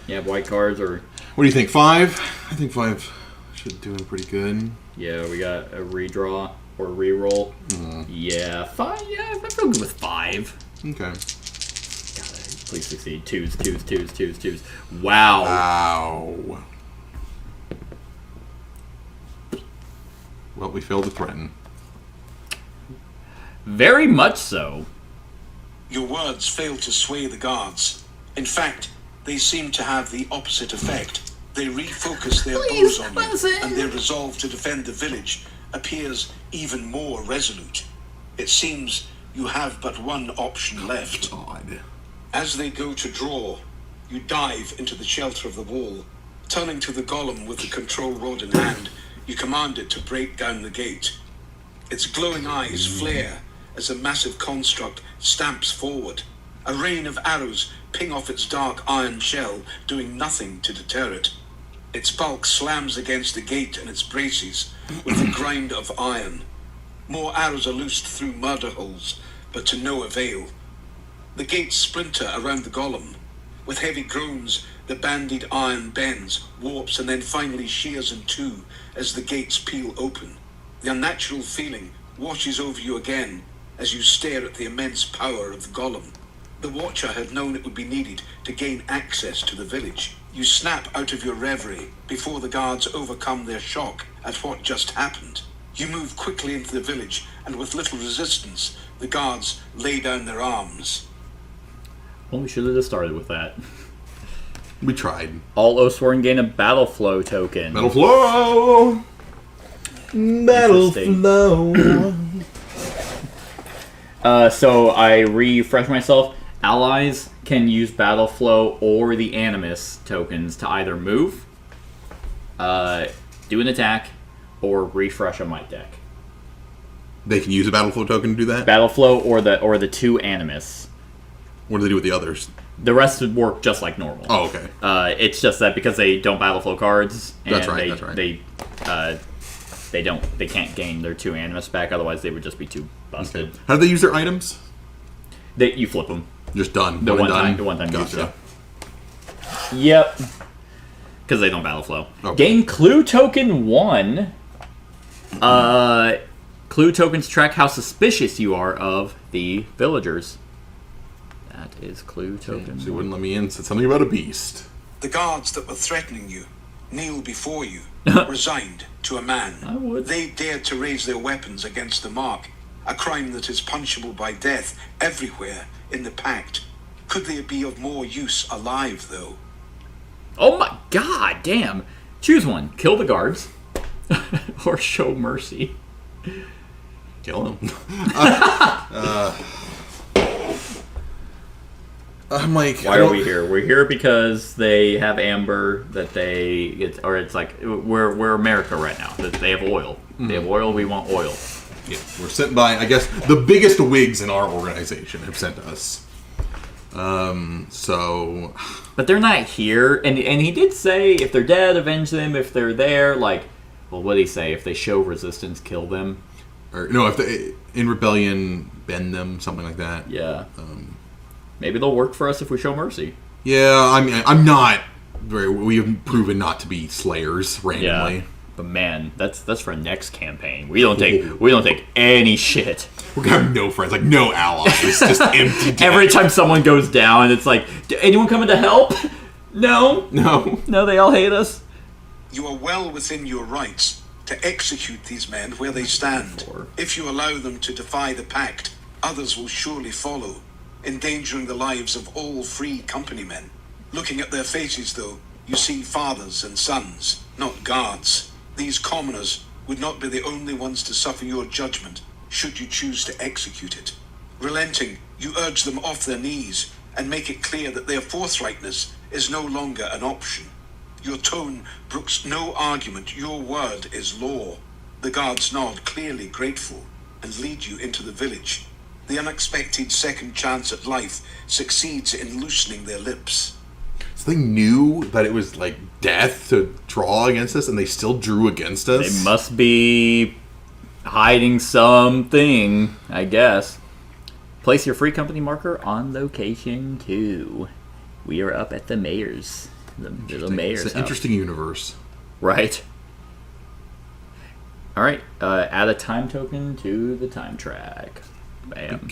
You have white cards or... What do you think, 5? I think 5 should do him pretty good. Yeah, we got a redraw or reroll. Yeah, 5. Yeah, I'm feeling good with 5. Okay. Please succeed. Twos. Wow. Ow. Well, we failed to threaten. Very much so. Your words fail to sway the guards. In fact, they seem to have the opposite effect. They refocus their bows on you, and their resolve to defend the village appears even more resolute. It seems you have but one option left. God. As they go to draw, you dive into the shelter of the wall. Turning to the golem with the control rod in hand, you command it to break down the gate. Its glowing eyes flare as a massive construct stamps forward. A rain of arrows ping off its dark iron shell, doing nothing to deter it. Its bulk slams against the gate and its braces with a grind of iron. More arrows are loosed through murder holes, but to no avail. The gates splinter around the golem. With heavy groans, the bandied iron bends, warps, and then finally shears in two as the gates peel open. The unnatural feeling washes over you again as you stare at the immense power of the golem. The Watcher had known it would be needed to gain access to the village. You snap out of your reverie before the guards overcome their shock at what just happened. You move quickly into the village, and with little resistance, the guards lay down their arms. Well, we should have just started with that. We tried. All Oathsworn gain a battle flow token. Battle flow! Battle flow! So I refresh myself. Allies can use battle flow or the animus tokens to either move, do an attack, or refresh a might deck. They can use a battle flow token to do that? Battle flow or the two animus. What do they do with the others? The rest would work just like normal. Oh, okay. It's just that because they don't battle flow cards, and That's right. they can't gain their two animus back. Otherwise, they would just be too busted. Okay. How do they use their items? You flip them. Just done. The one and time. Gotcha. Use, yeah. Yep. Because they don't battle flow. Okay. Gain clue token 1. Clue tokens track how suspicious you are of the villagers. That is clue token. So you wouldn't let me in. Said something about a beast. The guards that were threatening you kneel before you, resigned to a man. I would. They dared to raise their weapons against the mark, a crime that is punishable by death everywhere in the Pact. Could they be of more use alive, though? Oh my god, damn. Choose one. Kill the guards. Or show mercy. Kill them. I'm like... Why are we here? We're here because they have amber that it's like, we're America right now. They have oil. Mm-hmm. They have oil, we want oil. Yeah, we're sent by, I guess, the biggest wigs in our organization have sent us. So... But they're not here, and he did say if they're dead, avenge them. If they're there, like, well, what did he say? If they show resistance, kill them. Or no, if they in rebellion, bend them, something like that. Yeah. Maybe they'll work for us if we show mercy. Yeah, I mean, I'm not very. We have proven not to be slayers randomly. Yeah. But man, that's for next campaign. We don't take any shit. We're gonna have no friends, like no allies, just empty deck. Every time someone goes down, it's like, anyone coming to help? No, they all hate us. You are well within your rights to execute these men where they stand. If you allow them to defy the Pact, others will surely follow, endangering the lives of all free company men. Looking at their faces, though, you see fathers and sons, not guards. These commoners would not be the only ones to suffer your judgment, should you choose to execute it. Relenting, you urge them off their knees and make it clear that their forthrightness is no longer an option. Your tone brooks no argument, your word is law. The guards nod, clearly grateful, and lead you into the village. The unexpected second chance at life succeeds in loosening their lips. So they knew that it was like death to draw against us, and they still drew against us? They must be hiding something, I guess. Place your free company marker on location 2. We are up at the mayor's. The mayor's It's an house. interesting universe. Right. Alright, add a time token to the time track. Bam.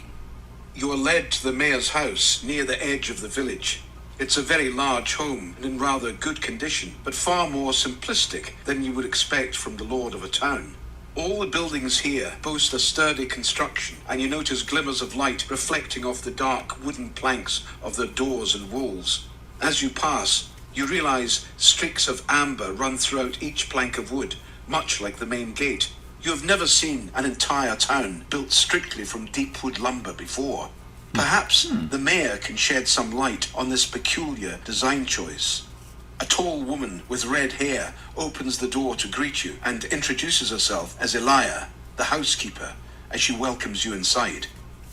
You are led to the mayor's house near the edge of the village. It's a very large home and in rather good condition, but far more simplistic than you would expect from the lord of a town. All the buildings here boast a sturdy construction, and you notice glimmers of light reflecting off the dark wooden planks of the doors and walls. As you pass, you realize streaks of amber run throughout each plank of wood, much like the main gate. You have never seen an entire town built strictly from Deepwood lumber before. Perhaps the mayor can shed some light on this peculiar design choice. A tall woman with red hair opens the door to greet you and introduces herself as Elia, the housekeeper, as she welcomes you inside.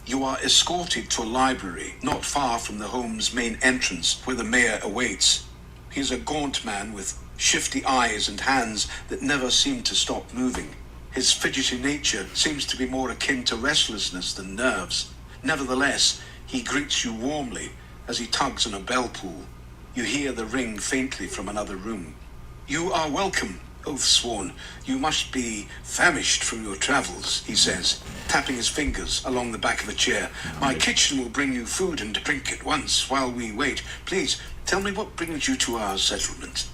You are escorted to a library not far from the home's main entrance where the mayor awaits. He is a gaunt man with shifty eyes and hands that never seem to stop moving. His fidgety nature seems to be more akin to restlessness than nerves. Nevertheless, he greets you warmly as he tugs on a bell pull. You hear the ring faintly from another room. You are welcome, Oathsworn. You must be famished from your travels, he says, tapping his fingers along the back of a chair. My kitchen will bring you food and drink at once while we wait. Please, tell me what brings you to our settlement.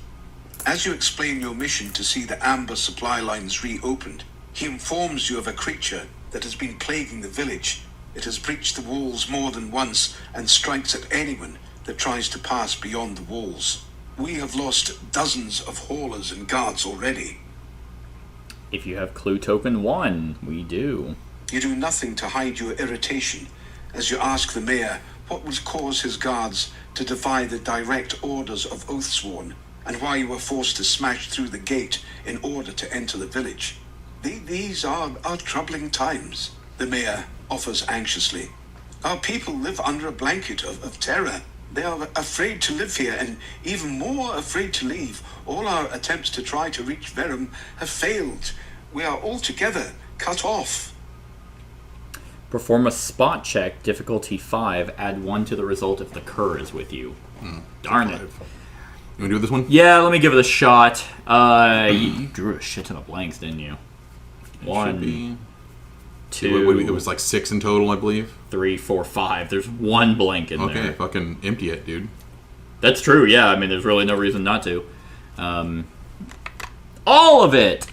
As you explain your mission to see the amber supply lines reopened, he informs you of a creature that has been plaguing the village. It has breached the walls more than once and strikes at anyone that tries to pass beyond the walls. We have lost dozens of haulers and guards already. If you have clue token 1, we do. You do nothing to hide your irritation as you ask the mayor what would cause his guards to defy the direct orders of Oathsworn, and why you were forced to smash through the gate in order to enter the village. These are troubling times, the mayor offers anxiously. Our people live under a blanket of terror. They are afraid to live here and even more afraid to leave. All our attempts to try to reach Verum have failed. We are altogether cut off. Perform a spot check, difficulty 5. Add 1 to the result if the cur is with you. Darn it. You want to do this one? Yeah, let me give it a shot. You drew a shit ton of blanks, didn't you? Should 1, be. 2, It was like 6 in total, I believe. 3, 4, 5. There's 1 blank in Okay, there. fucking empty it, dude. That's true, yeah. I mean, there's really no reason not to. All of it!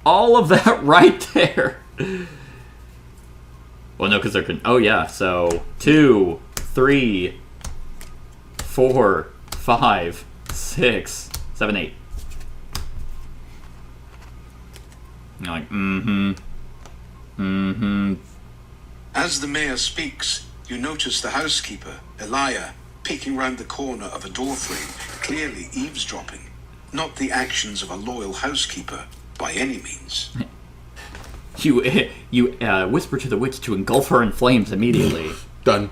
All of that right there. Well, no, because there can... Oh, yeah, so 2, 3, 4, 5, 6, 7, 8. You're like, As the mayor speaks, you notice the housekeeper, Elia, peeking round the corner of a doorframe, clearly eavesdropping. Not the actions of a loyal housekeeper, by any means. You whisper to the witch to engulf her in flames immediately. Done.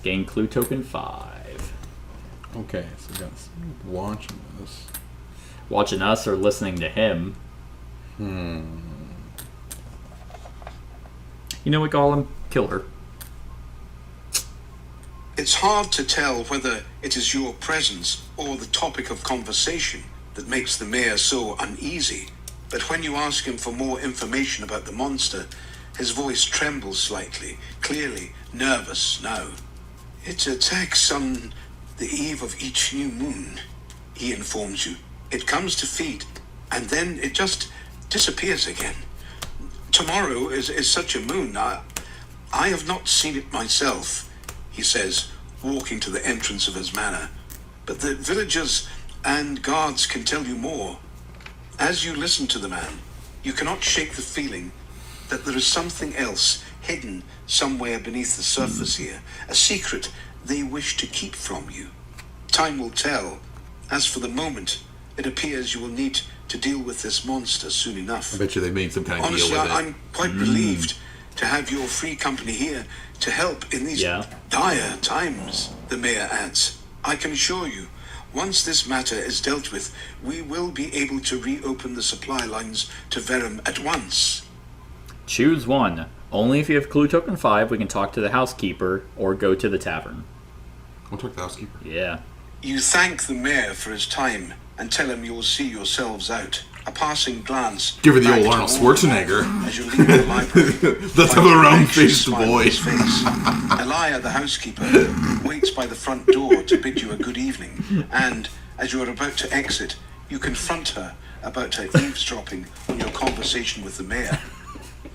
Gain clue token 5. Okay, so we got watching this. Watching us or listening to him. You know what, Gollum? Kill her. It's hard to tell whether it is your presence or the topic of conversation that makes the mayor so uneasy, but when you ask him for more information about the monster, his voice trembles slightly, clearly nervous now. It attacks on the eve of each new moon, he informs you. It comes to feed, and then it just disappears again. Tomorrow is such a moon. I have not seen it myself, he says, walking to the entrance of his manor. But the villagers and guards can tell you more. As you listen to the man, you cannot shake the feeling that there is something else hidden somewhere beneath the surface here, a secret they wish to keep from you. Time will tell. As for the moment, it appears you will need to deal with this monster soon enough. I bet you they made some kind of Honestly, deal with it. I'm quite relieved to have your free company here to help in these dire times, the mayor adds. I can assure you, once this matter is dealt with, we will be able to reopen the supply lines to Verum at once. Choose one. Only if you have clue token 5, we can talk to the housekeeper or go to the tavern. We'll talk to the housekeeper. Yeah. You thank the mayor for his time and tell him you'll see yourselves out. A passing glance. Give her the back old to Arnold Wall Schwarzenegger. as you leave the library. Let's have a round-faced boy. Elia, the housekeeper, waits by the front door to bid you a good evening, and as you are about to exit, you confront her about her eavesdropping on your conversation with the mayor.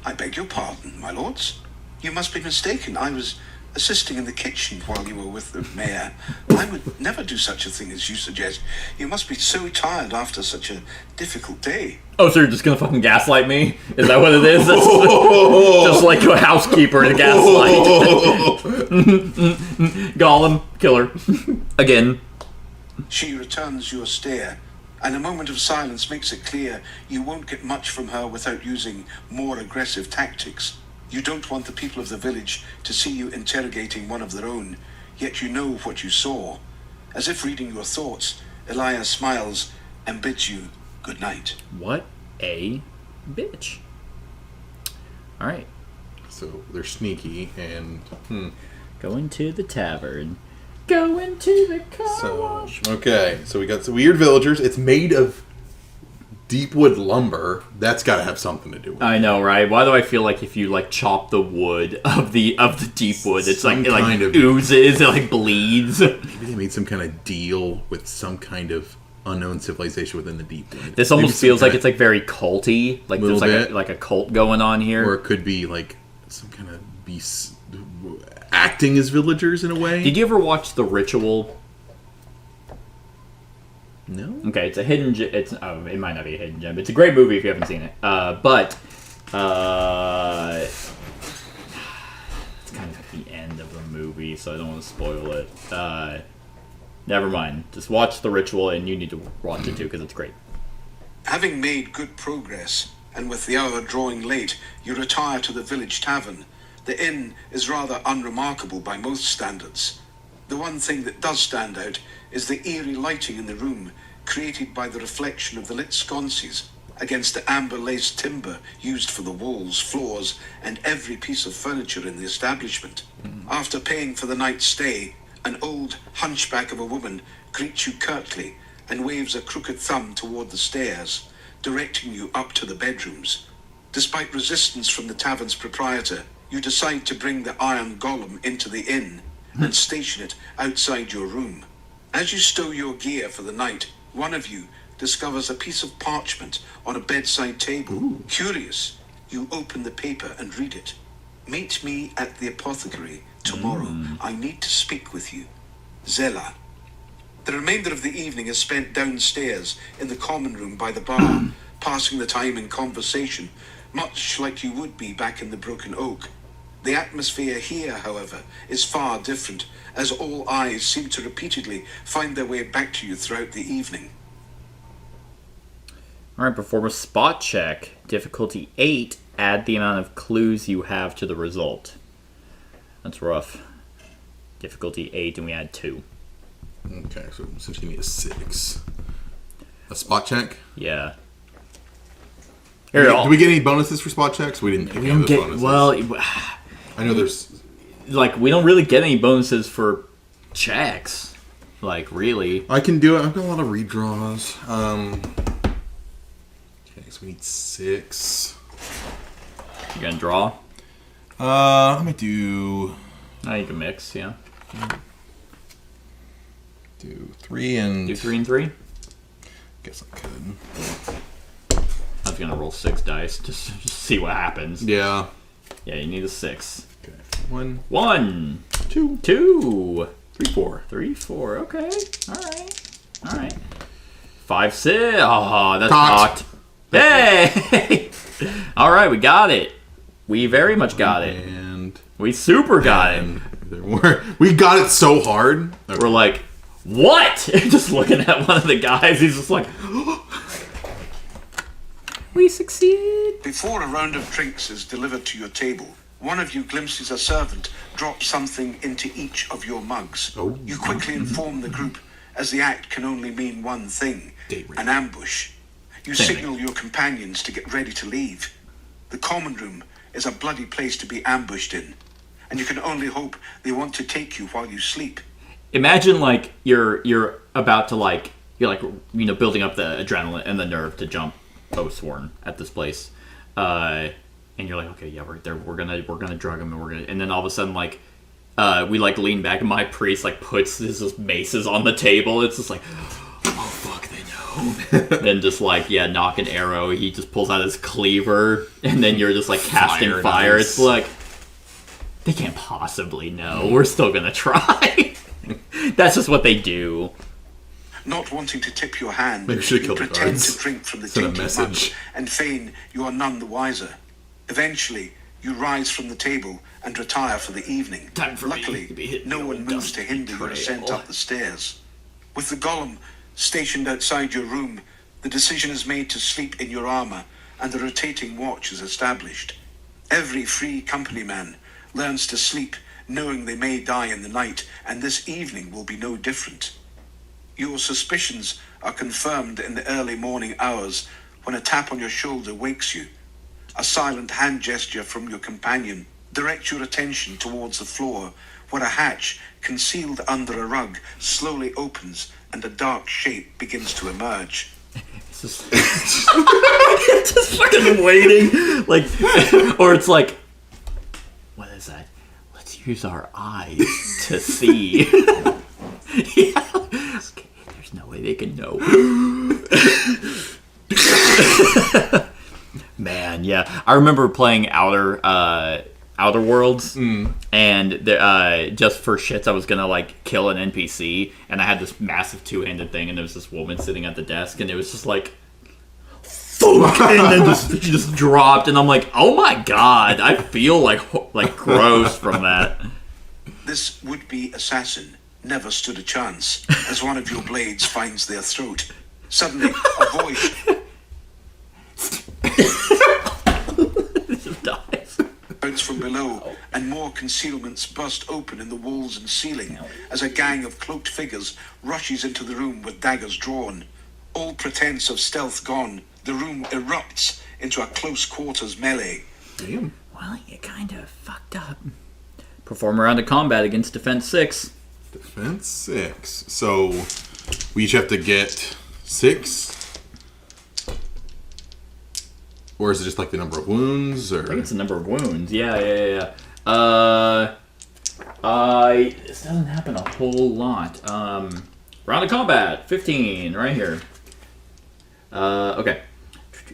I beg your pardon, my lords. You must be mistaken. I was assisting in the kitchen while you were with the mayor. I would never do such a thing as you suggest. You must be so tired after such a difficult day. Oh, so you're just gonna fucking gaslight me? Is that what it is? That's just like a housekeeper to gaslight. Gollum, kill her. Again. She returns your stare, and a moment of silence makes it clear you won't get much from her without using more aggressive tactics. You don't want the people of the village to see you interrogating one of their own, yet you know what you saw. As if reading your thoughts, Elia smiles and bids you good night. What a bitch. Alright. So they're sneaky and Going to the tavern. Going to the car So, wash. okay. So we got some weird villagers. It's made of Deepwood lumber. That's got to have something to do with it. I know, right? Why do I feel like if you like chop the wood of the deep wood, it's like Some it like kind of- oozes, it like bleeds. Maybe they made some kind of deal with some kind of unknown civilization within the Deepwood. This Maybe almost some feels like kinda- it's like very culty. Like there's Little like bit. like a cult going on here. Or it could be like some kind of beast acting as villagers in a way. Did you ever watch The Ritual? No. Okay, it's a hidden gem. It might not be a hidden gem. But it's a great movie if you haven't seen it. But it's kind of at the end of the movie, so I don't want to spoil it. Never mind. Just watch The Ritual, and you need to watch it too because it's great. Having made good progress, and with the hour drawing late, you retire to the village tavern. The inn is rather unremarkable by most standards. The one thing that does stand out is the eerie lighting in the room, created by the reflection of the lit sconces against the amber-laced timber used for the walls, floors, and every piece of furniture in the establishment. After paying for the night's stay, an old hunchback of a woman greets you curtly and waves a crooked thumb toward the stairs, directing you up to the bedrooms. Despite resistance from the tavern's proprietor, you decide to bring the iron golem into the inn and station it outside your room. As you stow your gear for the night, one of you discovers a piece of parchment on a bedside table. Ooh. Curious, you open the paper and read it. Meet me at the apothecary tomorrow. I need to speak with you. Zella. The remainder of the evening is spent downstairs in the common room by the bar, passing the time in conversation, much like you would be back in the Broken Oak. The atmosphere here, however, is far different, as all eyes seem to repeatedly find their way back to you throughout the evening. Alright, perform a spot check. Difficulty 8. Add the amount of clues you have to the result. That's rough. Difficulty 8, and we add 2. Okay, so essentially need a 6. A spot check? Yeah. Do we get any bonuses for spot checks? We didn't. We don't get... bonuses. Well, I know there's... like, we don't really get any bonuses for checks. Like, really. I can do it. I've got a lot of redraws. Okay, so we need 6. You gonna draw? I'm gonna do... No, you can mix, yeah. Do 3 and... Do 3 and 3? Guess I could. I was gonna roll 6 dice just to see what happens. Yeah. Yeah, you need a 6. Okay. 1, 1, 2, 2, 3, 4. 3, 4. Okay. All right. 5, 6. Oh, that's Cocked. cocked. Hey! All right, we got it. We very much got it. And... We super got it. We got it so hard. Okay. We're like, what? Just looking at one of the guys, he's just like, we succeeded. Before a round of drinks is delivered to your table, one of you glimpses a servant drop something into each of your mugs. Oh. You quickly inform the group, as the act can only mean one thing, Date rape. an ambush. You Same signal your companions to get ready to leave. The common room is a bloody place to be ambushed in, and you can only hope they want to take you while you sleep. Imagine like you're about to building up the adrenaline and the nerve to jump Oathsworn at this place, and you're like, okay, yeah, we're gonna drug him, and then all of a sudden we lean back and my priest puts his maces on the table. It's just like, oh fuck, they know. Then just knock an arrow. He just pulls out his cleaver, and then you're just casting fire. Nice. It's like, they can't possibly know. We're still gonna try. That's just what they do. Not wanting to tip your hand, Maybe we should you kill the pretend guards. to drink from the Send a dainty message. mug and feign you are none the wiser. Eventually, you rise from the table and retire for the evening. Time for me Luckily, to be hitting no the one old moves to dusty hinder your ascent trail. up the stairs. With the golem stationed outside your room, the decision is made to sleep in your armor, and the rotating watch is established. Every free company man learns to sleep knowing they may die in the night, and this evening will be no different. Your suspicions are confirmed in the early morning hours when a tap on your shoulder wakes you. A silent hand gesture from your companion directs your attention towards the floor where a hatch concealed under a rug slowly opens and a dark shape begins to emerge. It's just, just fucking waiting. Like, or it's like, what is that? Let's use our eyes to see. Yeah. Okay, there's no way they can know. Man, yeah. I remember playing Outer Worlds, and just for shits, I was gonna like kill an NPC, and I had this massive two-handed thing, and there was this woman sitting at the desk, and it was just like, fuck, and then she just dropped, and I'm like, oh my god, I feel like gross from that. This would-be assassin never stood a chance as one of your blades finds their throat. Suddenly, a voice Just dies. shouts from below, and more concealments burst open in the walls and ceiling as a gang of cloaked figures rushes into the room with daggers drawn. All pretense of stealth gone, the room erupts into a close-quarters melee. Damn. Well, you kind of fucked up. Perform a round of combat against Defense 6. Defense 6. So we each have to get 6? Or is it just like the number of wounds? Or I think it's the number of wounds. Yeah. This doesn't happen a whole lot. Round of combat, 15, right here. Okay.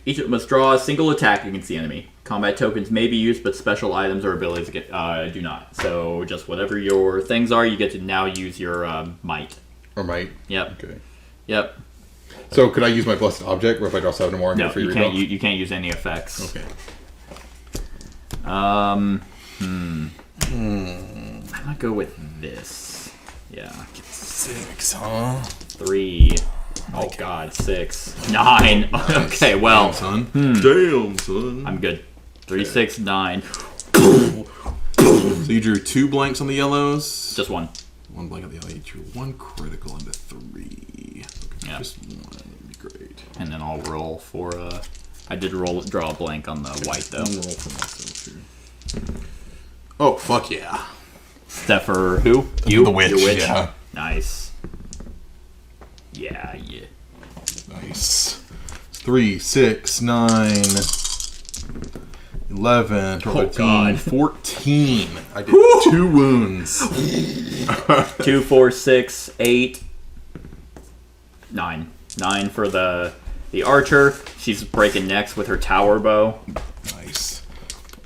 Each must draw a single attack against the enemy. Combat tokens may be used, but special items or abilities do not. So just whatever your things are, you get to now use your might. Or might? Yep. Okay. Yep. So could I use my blessed object, or if I draw 7 or more, I No, get free you can't. reroll? You can't use any effects. Okay. I might go with this. Yeah. 6, huh? 3. Oh god, 6. 9. Okay, well, Damn, son. Damn, son. I'm good. 3, 6, 9. So you drew 2 blanks on the yellows. Just 1. 1 blank on the yellow. You drew 1 critical into 3. Okay, Yeah. just 1. That'd be great. And then I'll roll for I did draw a blank on the white though. I'll roll for myself here. Oh, fuck yeah. Steph for who? You? The witch, Your witch? yeah. Nice. Yeah. Nice. 3, 6, 9, 11, 12, Oh, 13, God. 14. I did 2 wounds. 2, 4, 6, 8, 9. 9 for the archer. She's breaking necks with her tower bow. Nice.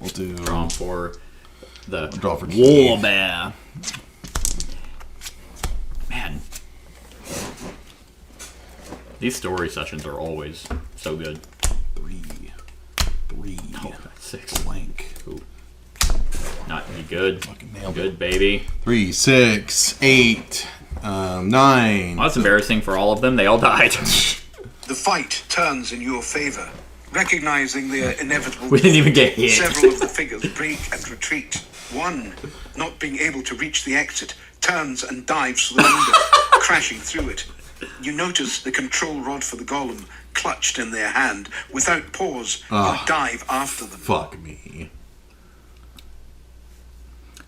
We'll do. Drawn for the Draw for Keith. warbear. Man. These story sessions are always so good. 3. Oh, 6. Blank. Ooh. Not you good. Fucking nailed Good, it. baby. 3, 6, 8, 9. Well, that's embarrassing for all of them. They all died. The fight turns in your favor. Recognizing their inevitable We didn't even get hit. several of the figures break and retreat. One, not being able to reach the exit, turns and dives for the window, crashing through it. You notice the control rod for the golem clutched in their hand. Without pause, you dive after them. Fuck me.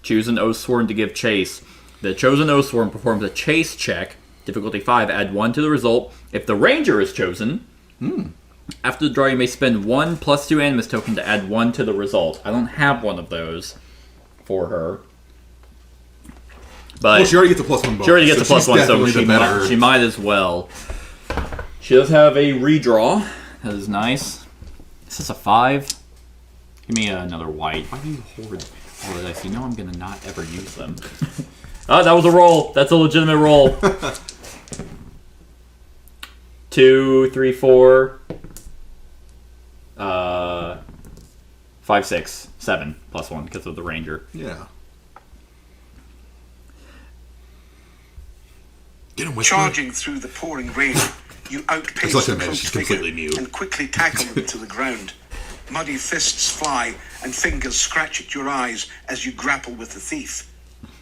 Choose an Oathsworn to give chase. The chosen Oathsworn performs a chase check, difficulty 5, add 1 to the result. If the ranger is chosen, after the draw you may spend 1 plus 2 animus token to add 1 to the result. I don't have one of those for her. But Well, she already gets a +1 bonus. she already gets a so plus she's 1, so definitely she the better. might as well. She does have a redraw. That is nice. Is this a 5? Give me another white. Why do you hoard dice? You know I'm going to not ever use them. Oh, that was a roll. That's a legitimate roll. 2, 3, 4, 5, 6, 7 plus 1 because of the ranger. Yeah. Get him with Charging through the pouring rain, you outpace It's like the a man, cloaked she's figure completely mute. and quickly tackle them to the ground. Muddy fists fly and fingers scratch at your eyes as you grapple with the thief.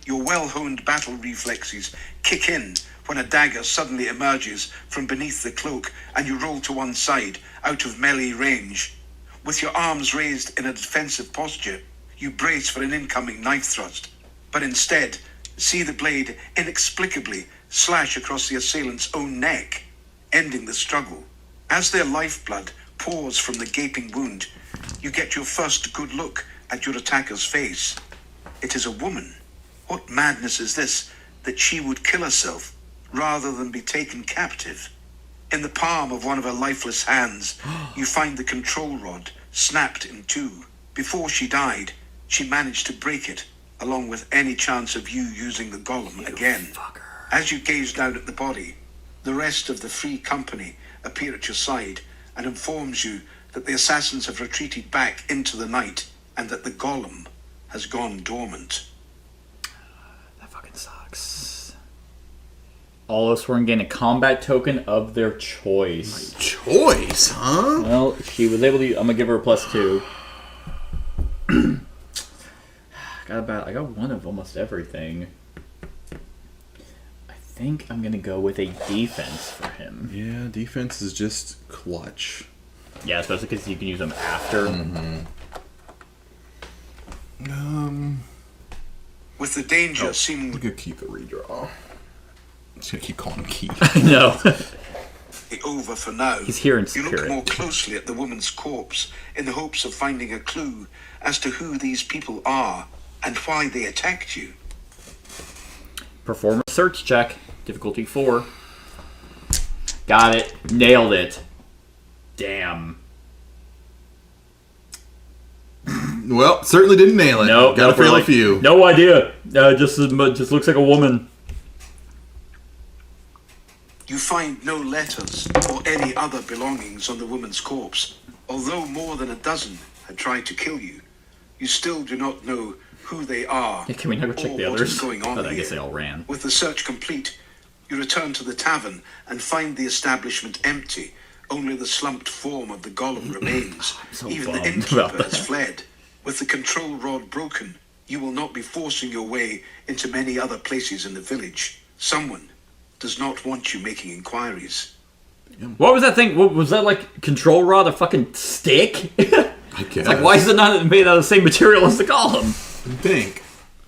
Your well-honed battle reflexes kick in when a dagger suddenly emerges from beneath the cloak and you roll to one side, out of melee range. With your arms raised in a defensive posture, you brace for an incoming knife thrust. But instead, see the blade inexplicably slash across the assailant's own neck, ending the struggle. As their lifeblood pours from the gaping wound, you get your first good look at your attacker's face. It is a woman. What madness is this, that she would kill herself rather than be taken captive? In the palm of one of her lifeless hands, you find the control rod snapped in two. Before she died, she managed to break it, along with any chance of you using the golem again. As you gaze down at the body, the rest of the Free Company appear at your side and informs you that the assassins have retreated back into the night and that the golem has gone dormant. That fucking sucks. All Oathsworn gain a combat token of their choice. Choice, huh? Well, she was able to. I'm gonna give her a +2. I got one of almost everything. I think I'm gonna go with a defense for him. Yeah, defense is just clutch. Yeah, especially because you can use them after. With the danger seeming Look at Keith a redraw. I'm just gonna keep calling him Keith. I know. over for now, He's here in you look spirit. more closely at the woman's corpse in the hopes of finding a clue as to who these people are and why they attacked you. Perform a search check. Difficulty 4. Got it. Nailed it. Damn. Well, certainly didn't nail it. Nope. Gotta fail really. a few. No idea. Just looks like a woman. You find no letters or any other belongings on the woman's corpse. Although more than a dozen had tried to kill you, you still do not know who they are. Yeah, can we now go check or the what others? is going on I guess here. they all ran. With the search complete, you return to the tavern and find the establishment empty. Only the slumped form of the golem remains. so Even the bummed innkeeper about that. has fled. With the control rod broken, you will not be forcing your way into many other places in the village. Someone does not want you making inquiries. What was that thing? What was that, like, control rod? A fucking stick? I guess. It's like, why is it not made out of the same material as the golem? I think.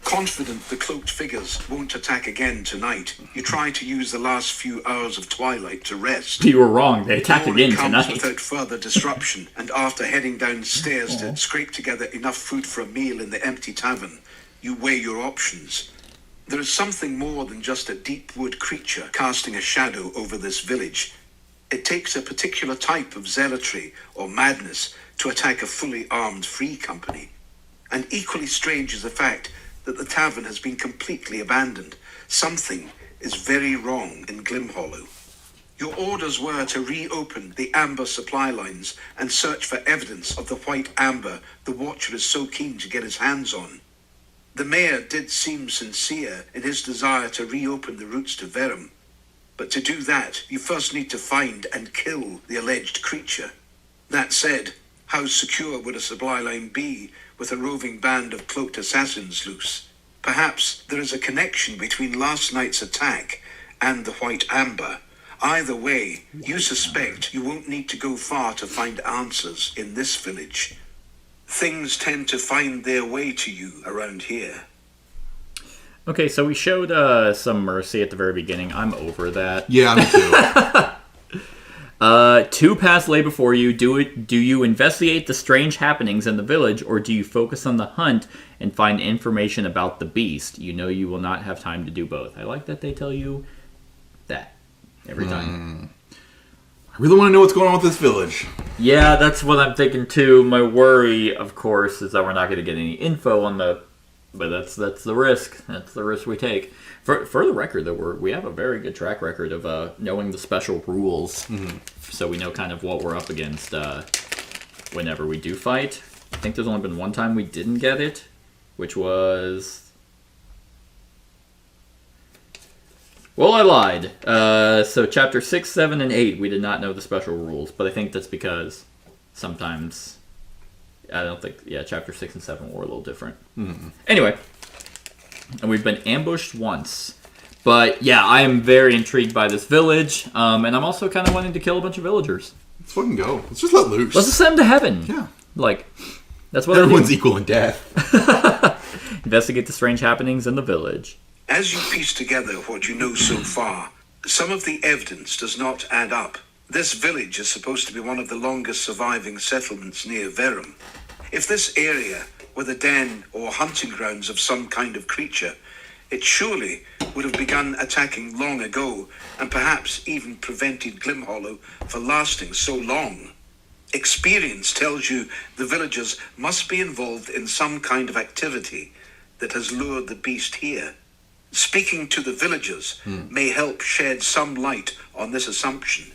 Confident the cloaked figures won't attack again tonight, you try to use the last few hours of twilight to rest. You were wrong. They attack Morning again comes tonight. without further disruption, and after heading downstairs to scrape together enough food for a meal in the empty tavern, you weigh your options. There is something more than just a Deepwood creature casting a shadow over this village. It takes a particular type of zealotry or madness to attack a fully armed Free Company. And equally strange is the fact that the tavern has been completely abandoned. Something is very wrong in Glimhollow. Your orders were to reopen the amber supply lines and search for evidence of the white amber the Watcher is so keen to get his hands on. The mayor did seem sincere in his desire to reopen the routes to Verum, but to do that, you first need to find and kill the alleged creature. That said, how secure would a supply line be with a roving band of cloaked assassins loose? Perhaps there is a connection between last night's attack and the white amber. Either way, you suspect you won't need to go far to find answers in this village. Things tend to find their way to you around here. Okay, so we showed some mercy at the very beginning. I'm over that. Yeah, me too. 2 paths lay before you. Do you investigate the strange happenings in the village, or do you focus on the hunt and find information about the beast? You know you will not have time to do both. I like that they tell you that every time. I really want to know what's going on with this village. Yeah, that's what I'm thinking too. My worry, of course, is that we're not going to get any info on the... But that's the risk. That's the risk we take. For the record, though, we have a very good track record of knowing the special rules, so we know kind of what we're up against whenever we do fight. I think there's only been one time we didn't get it, which was... Well, I lied. So chapter 6, 7, and 8, we did not know the special rules, but I think that's because sometimes... I don't think... Yeah, chapter 6 and 7 were a little different. Anyway... And we've been ambushed once. But yeah, I am very intrigued by this village. And I'm also kind of wanting to kill a bunch of villagers. Let's fucking go. Let's just let loose. Let's just send them to heaven. Yeah. Like, that's what Everyone's equal in death. Investigate the strange happenings in the village. As you piece together what you know so far, some of the evidence does not add up. This village is supposed to be one of the longest surviving settlements near Verum. If this area were the den or hunting grounds of some kind of creature, it surely would have begun attacking long ago, and perhaps even prevented Glimhollow from lasting so long. Experience tells you the villagers must be involved in some kind of activity that has lured the beast here. Speaking to the villagers may help shed some light on this assumption.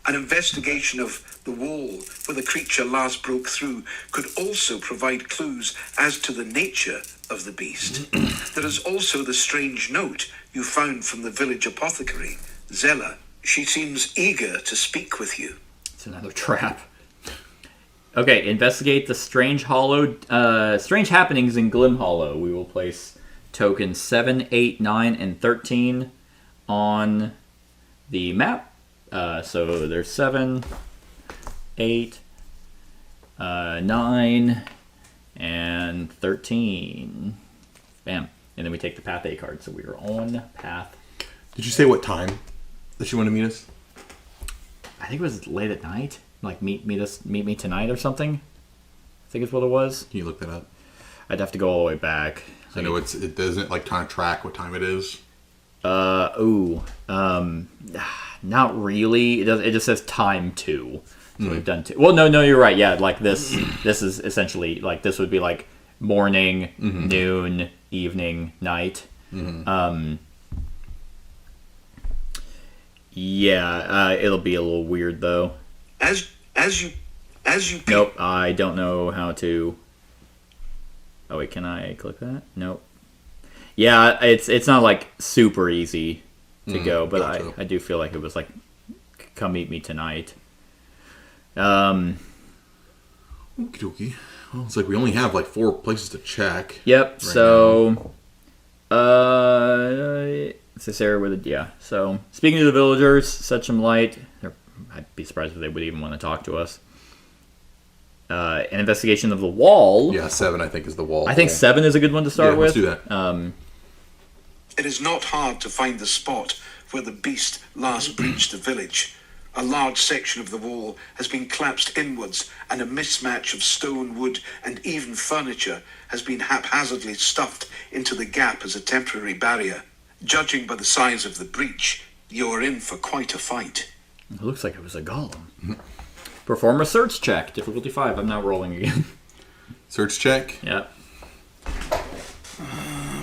An investigation of the wall where the creature last broke through could also provide clues as to the nature of the beast. There is also the strange note you found from the village apothecary, Zella. She seems eager to speak with you. It's another trap. Okay, investigate the strange happenings in Glimhollow. We will place tokens 7, 8, 9, and 13 on the map. So there's 7, 8, 9, and 13. Bam. And then we take the Path A card. So we are on Path. Did you say what time that you want to meet us? I think it was late at night. Like meet me tonight or something. I think it's what it was. Can you look that up? I'd have to go all the way back. I know it doesn't like kind of track what time it is. Not really. It just says time 2. So we've done 2. Well, no, you're right. Yeah, like this is essentially like this would be like morning, noon, evening, night. It'll be a little weird though. As you Nope, I don't know how to. Oh wait, can I click that? Nope. Yeah, it's not like super easy to go, but gotcha. I do feel like it was like, come meet me tonight. Okie dokie. Well, it's like we only have like 4 places to check. Yep. Right So, it's this area with So, speaking to the villagers, set some light. I'd be surprised if they would even want to talk to us. An investigation of the wall. Yeah, 7 I think is the wall. I think 7 is a good one to start with. Let's do that. It is not hard to find the spot where the beast last breached the village. A large section of the wall has been collapsed inwards, and a mismatch of stone, wood, and even furniture has been haphazardly stuffed into the gap as a temporary barrier. Judging by the size of the breach, you're in for quite a fight. It looks like it was a golem. Perform a search check. Difficulty 5. I'm not rolling again. Search check. Yeah.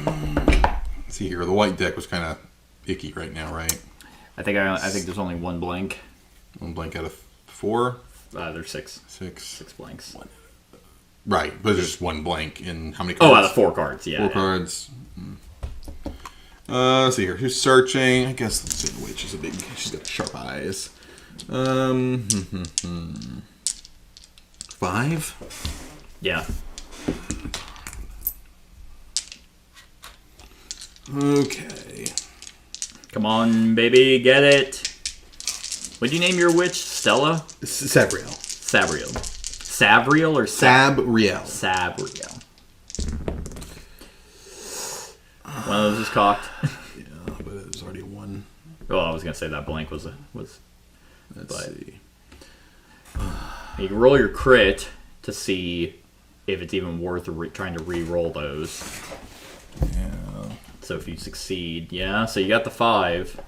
Let's see here. The white deck was kind of icky right now, right? I think there's only one blank. 1 blank out of 4. There's 6. 6. 6 blanks. Right, but there's just 1 blank in how many cards? Oh, out of 4 cards. Yeah. 4 cards. Let's see here. Who's searching? I guess let's see. The witch is she's got sharp eyes. 5. Yeah. Okay. Come on, baby, get it. What'd you name your witch? Stella? Sabriel. Sabriel. Savriel or Sabriel. Sabriel. One of those is cocked. Yeah, but it was already 1. Well, I was gonna say that blank was. Let's see. You can roll your crit to see if it's even worth trying to re-roll those. Yeah. So if you succeed, so you got the 5,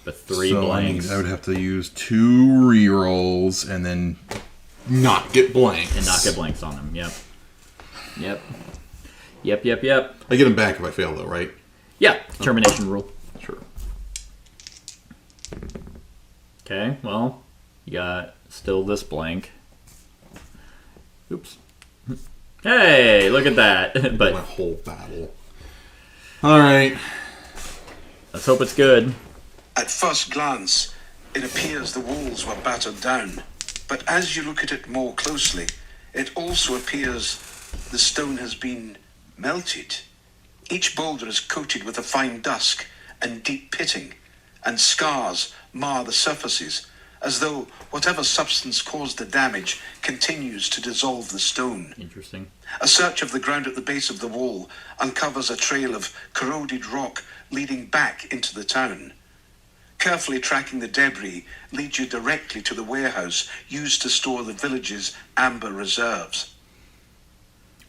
but 3 So blanks. I would have to use 2 re-rolls and then not get blanks. And not get blanks on them. Yep. I get them back if I fail, though, right? Yeah. Termination rule. Sure. Okay. Well, you got still this blank. Oops. Hey, look at that. My But whole battle. All right. let's hope it's good. At first glance, it appears the walls were battered down, but as you look at it more closely, it also appears the stone has been melted. Each boulder is coated with a fine dusk and deep pitting, and scars mar the surfaces, as though whatever substance caused the damage continues to dissolve the stone. Interesting. A search of the ground at the base of the wall uncovers a trail of corroded rock leading back into the town. Carefully tracking the debris leads you directly to the warehouse used to store the village's amber reserves.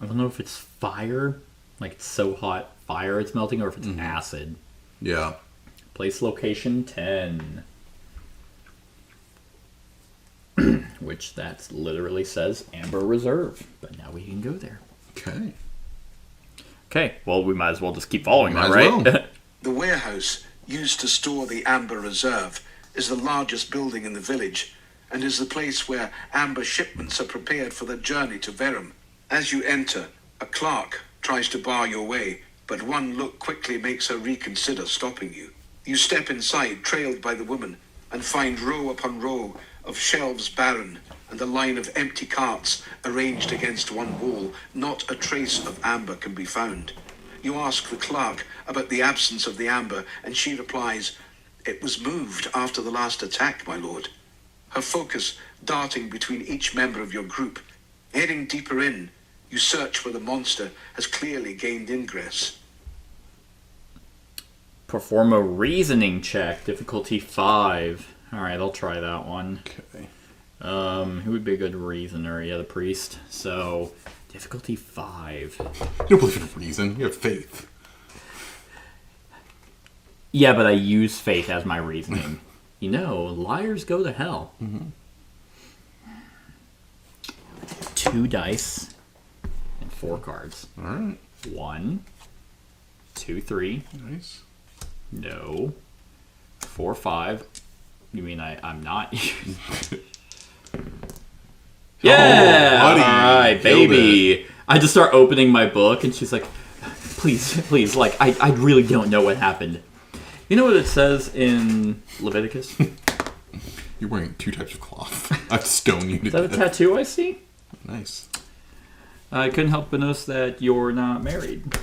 I don't know if it's fire, like it's so hot fire it's melting, or if it's acid. Yeah. Place location 10. Which that literally says Amber Reserve. But now we can go there. Okay. Okay, well, we might as well just keep following that, Might as right? well. The warehouse used to store the amber reserve is the largest building in the village and is the place where amber shipments are prepared for the journey to Verum. As you enter, a clerk tries to bar your way, but one look quickly makes her reconsider stopping you. You step inside, trailed by the woman, and find row upon row of shelves barren and a line of empty carts arranged against one wall. Not a trace of amber can be found. You ask the clerk about the absence of the amber, and she replies, "It was moved after the last attack, my lord." Her focus darting between each member of your group. Heading deeper in, you search where the monster has clearly gained ingress. Perform a reasoning check, difficulty 5. Alright, I'll try that one. Okay. Who would be a good reasoner? Yeah, the priest. So, difficulty 5. You don't believe in reason. You have faith. Yeah, but I use faith as my reasoning. You know, liars go to hell. 2 dice and 4 cards. All right. 1, 2, 3. Nice. No. 4, 5. You mean I'm not? Yeah! buddy. Alright, Killed baby. I just start opening my book, and she's like, please, like, I really don't know what happened. You know what it says in Leviticus? You're wearing 2 types of cloth. I have to stone you to Is that a death. tattoo I see? Nice. I couldn't help but notice that you're not married.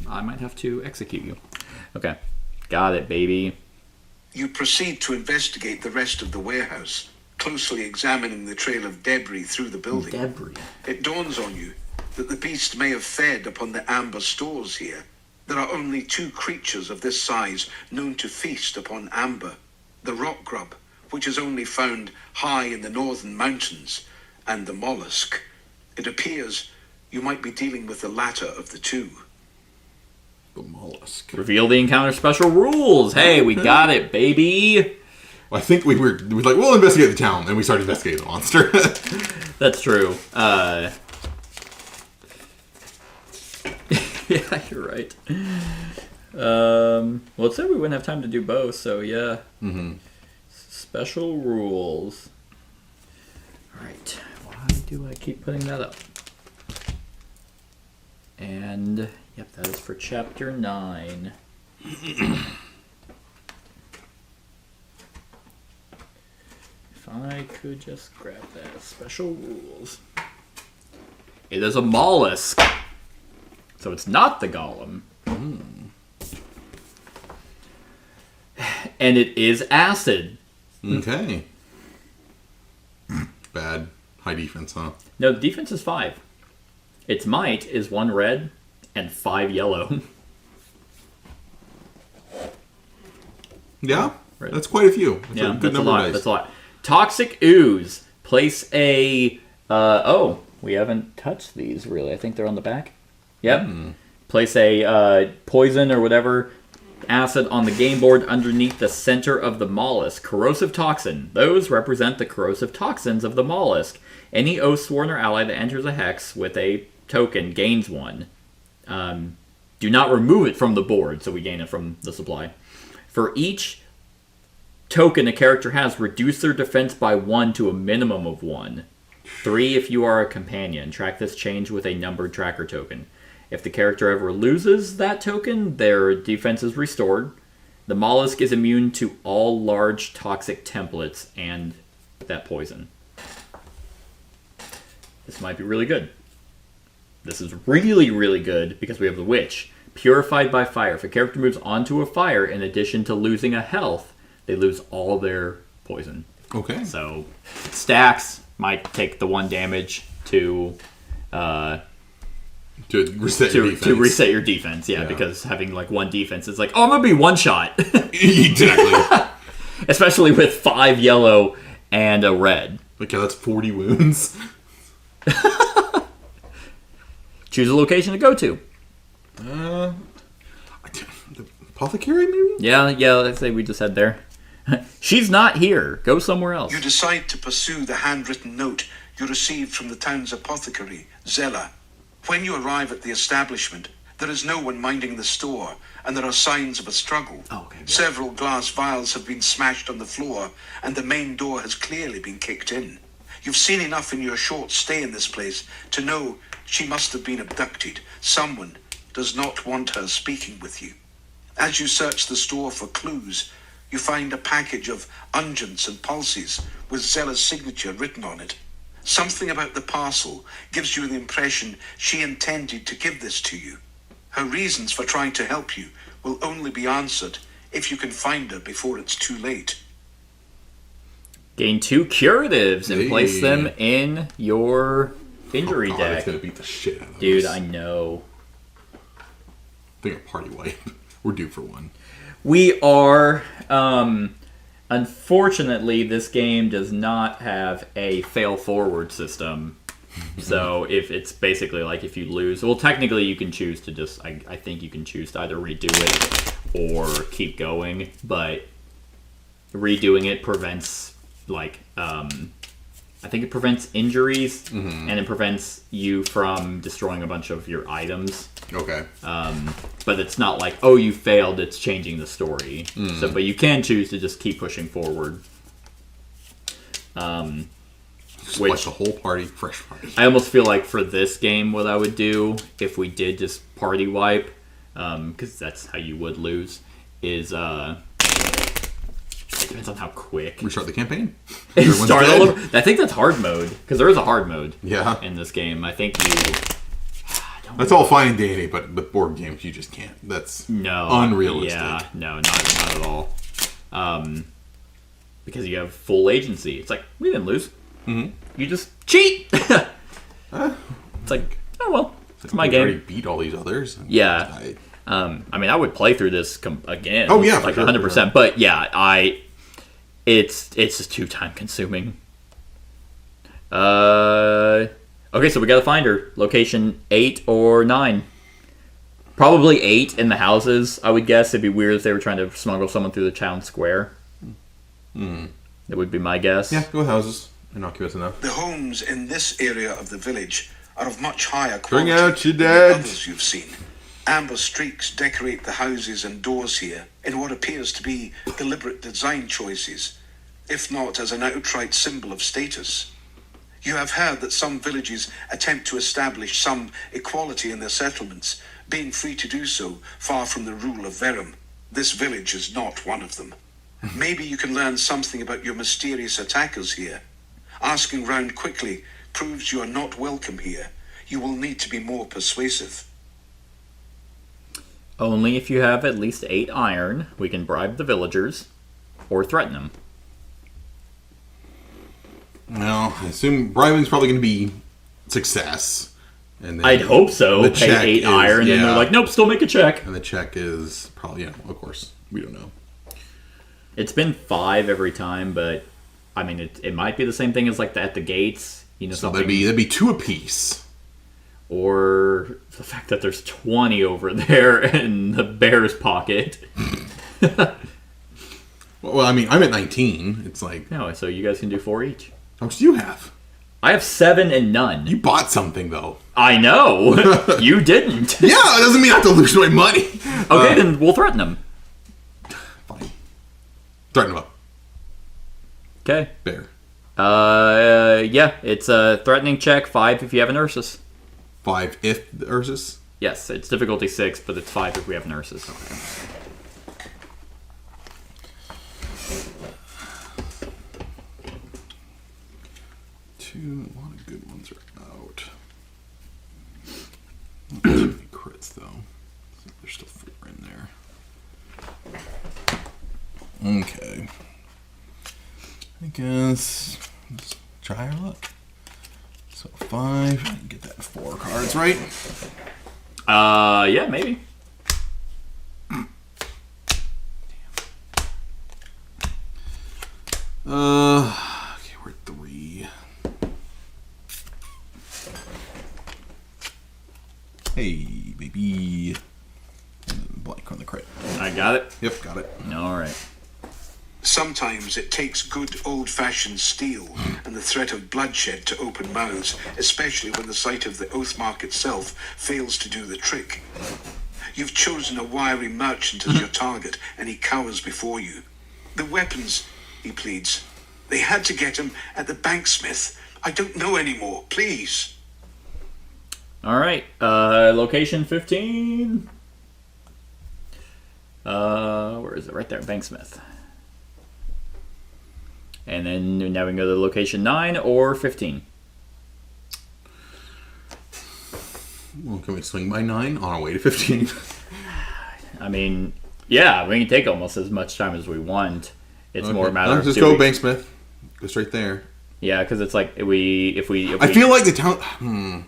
I might have to execute you. Okay. Got it, baby. You proceed to investigate the rest of the warehouse, closely examining the trail of debris through the building. Debris. It dawns on you that the beast may have fed upon the amber stores here. There are only 2 creatures of this size known to feast upon amber. The rock grub, which is only found high in the northern mountains, and the mollusk. It appears you might be dealing with the latter of the 2. The mollusk. Reveal the encounter special rules. Hey, we got it, baby. Well, I think we were like, we'll investigate the town, and we started investigating the monster. That's true. Yeah, you're right. Well, it said we wouldn't have time to do both, so yeah. Special rules. Alright, why do I keep putting that up? And, yep, that is for Chapter 9. If I could just grab that. Special rules. It is a mollusk. So it's not the golem. And it is acid. Okay. Bad. High defense, huh? No, the defense is 5. Its might is 1 red and 5 yellow. Yeah? Right. That's quite a few. That's Yeah, a good that's a number lot. of dice. That's a lot. Toxic ooze. Place a... oh, we haven't touched these, really. I think they're on the back. Yep. Place a poison or whatever acid on the game board underneath the center of the mollusk. Corrosive toxin. Those represent the corrosive toxins of the mollusk. Any Oathsworn or ally that enters a hex with a token gains 1. Do not remove it from the board, so we gain it from the supply. For each token a character has, reduce their defense by 1 to a minimum of 1. 3 if you are a companion. Track this change with a numbered tracker token. If the character ever loses that token, their defense is restored. The mollusk is immune to all large toxic templates and that poison. This might be really good. This is really, really good because we have the witch. Purified by fire. If a character moves onto a fire, in addition to losing a health, they lose all their poison. Okay. So stacks might take the 1 damage to reset your defense. to reset your defense. Yeah, because having like 1 defense is like, oh, I'm gonna be 1 shot. Exactly. Especially with 5 yellow and a red. Okay, that's 40 wounds. Choose a location to go to. The apothecary, maybe? Yeah, let's say we just head there. She's not here. Go somewhere else. You decide to pursue the handwritten note you received from the town's apothecary, Zella. When you arrive at the establishment, there is no one minding the store, and there are signs of a struggle. Oh, okay, good. Several glass vials have been smashed on the floor, and the main door has clearly been kicked in. You've seen enough in your short stay in this place to know she must have been abducted. Someone does not want her speaking with you. As you search the store for clues, you find a package of unguents and pulses with Zella's signature written on it. Something about the parcel gives you the impression she intended to give this to you. Her reasons for trying to help you will only be answered if you can find her before it's too late. Gain 2 curatives and place Hey. them in your injury Oh, that's deck. gonna beat the shit out of Dude, us. I know. think a party wipe. We're due for one. We are. Unfortunately, this game does not have a fail forward system. So if it's basically like if you lose, well, technically you can choose to just. I think you can choose to either redo it or keep going, but redoing it prevents like I think it prevents injuries and it prevents you from destroying a bunch of your items. Okay. But it's not like, oh, you failed, it's changing the story. So, but you can choose to just keep pushing forward. Wipe the whole party, fresh party. I almost feel like for this game, what I would do if we did just party wipe, because that's how you would lose, is it depends on how quick. Restart the campaign. Start all over. I think that's hard mode, because there is a hard mode Yeah. in this game. I think you. That's all fine and dandy, but with board games, you just can't. That's unrealistic. Yeah, no, not at all. Because you have full agency. It's like, we didn't lose. You just cheat! It's like, oh well, it's my We already game. beat all these others. Yeah. I mean, I would play through this again. Oh, yeah, like for sure, 100%. But yeah, it's just too time consuming. Okay, so we gotta find her. Location 8 or 9. Probably 8 in the houses, I would guess. It'd be weird if they were trying to smuggle someone through the town square. That would be my guess. Yeah, go with houses. Innocuous enough. The homes in this area of the village are of much higher quality Bring out your than the dad. others you've seen. Amber streaks decorate the houses and doors here in what appears to be deliberate design choices, if not as an outright symbol of status. You have heard that some villages attempt to establish some equality in their settlements, being free to do so far from the rule of Verum. This village is not one of them. Maybe you can learn something about your mysterious attackers here. Asking round quickly proves you are not welcome here. You will need to be more persuasive. Only if you have at least 8 iron, we can bribe the villagers or threaten them. Well, I assume bribing's probably going to be success. And then I'd hope so. the Pay check 8 is- iron, and then yeah. they're like, nope, still make a check. And the check is probably, of course, we don't know. It's been 5 every time, but I mean, it might be the same thing as like at the gates. You know, So something. that'd be 2 apiece. Or the fact that there's 20 over there in the bear's pocket. Well, I mean, I'm at 19. It's like, No, so you guys can do 4 each. how much do you have? I have 7 and none. You bought something, though. I know. You didn't. Yeah, it doesn't mean I have to lose my money. Okay, then we'll threaten them. Fine. Threaten them up. Okay. Bear. Yeah, it's a threatening check, 5 if you have an Ursus. 5 if the Ursus. Yes, it's difficulty 6, but it's 5 if we have an Ursus. Okay. A lot of good ones are out. Not too many crits, though. So there's still 4 in there. Okay. I guess let's try our luck. So 5. I can get that 4 cards, right? Yeah, maybe. Okay, we're 3. Hey, baby. Blank on the crit. I got it. Yep, got it. All right. Sometimes it takes good old-fashioned steel and the threat of bloodshed to open mouths, especially when the sight of the Oathmark itself fails to do the trick. You've chosen a wiry merchant as your target, and he cowers before you. The weapons, he pleads. They had to get him at the banksmith. I don't know anymore. Please. All right. Location 15. Where is it? Right there, Banksmith. And then now we can go to location 9 or 15. Well, can we swing by 9 on our way to 15? I mean, yeah, we can take almost as much time as we want. It's more a matter of just go Banksmith. Go straight there. Yeah, because it's like if we I feel like the town.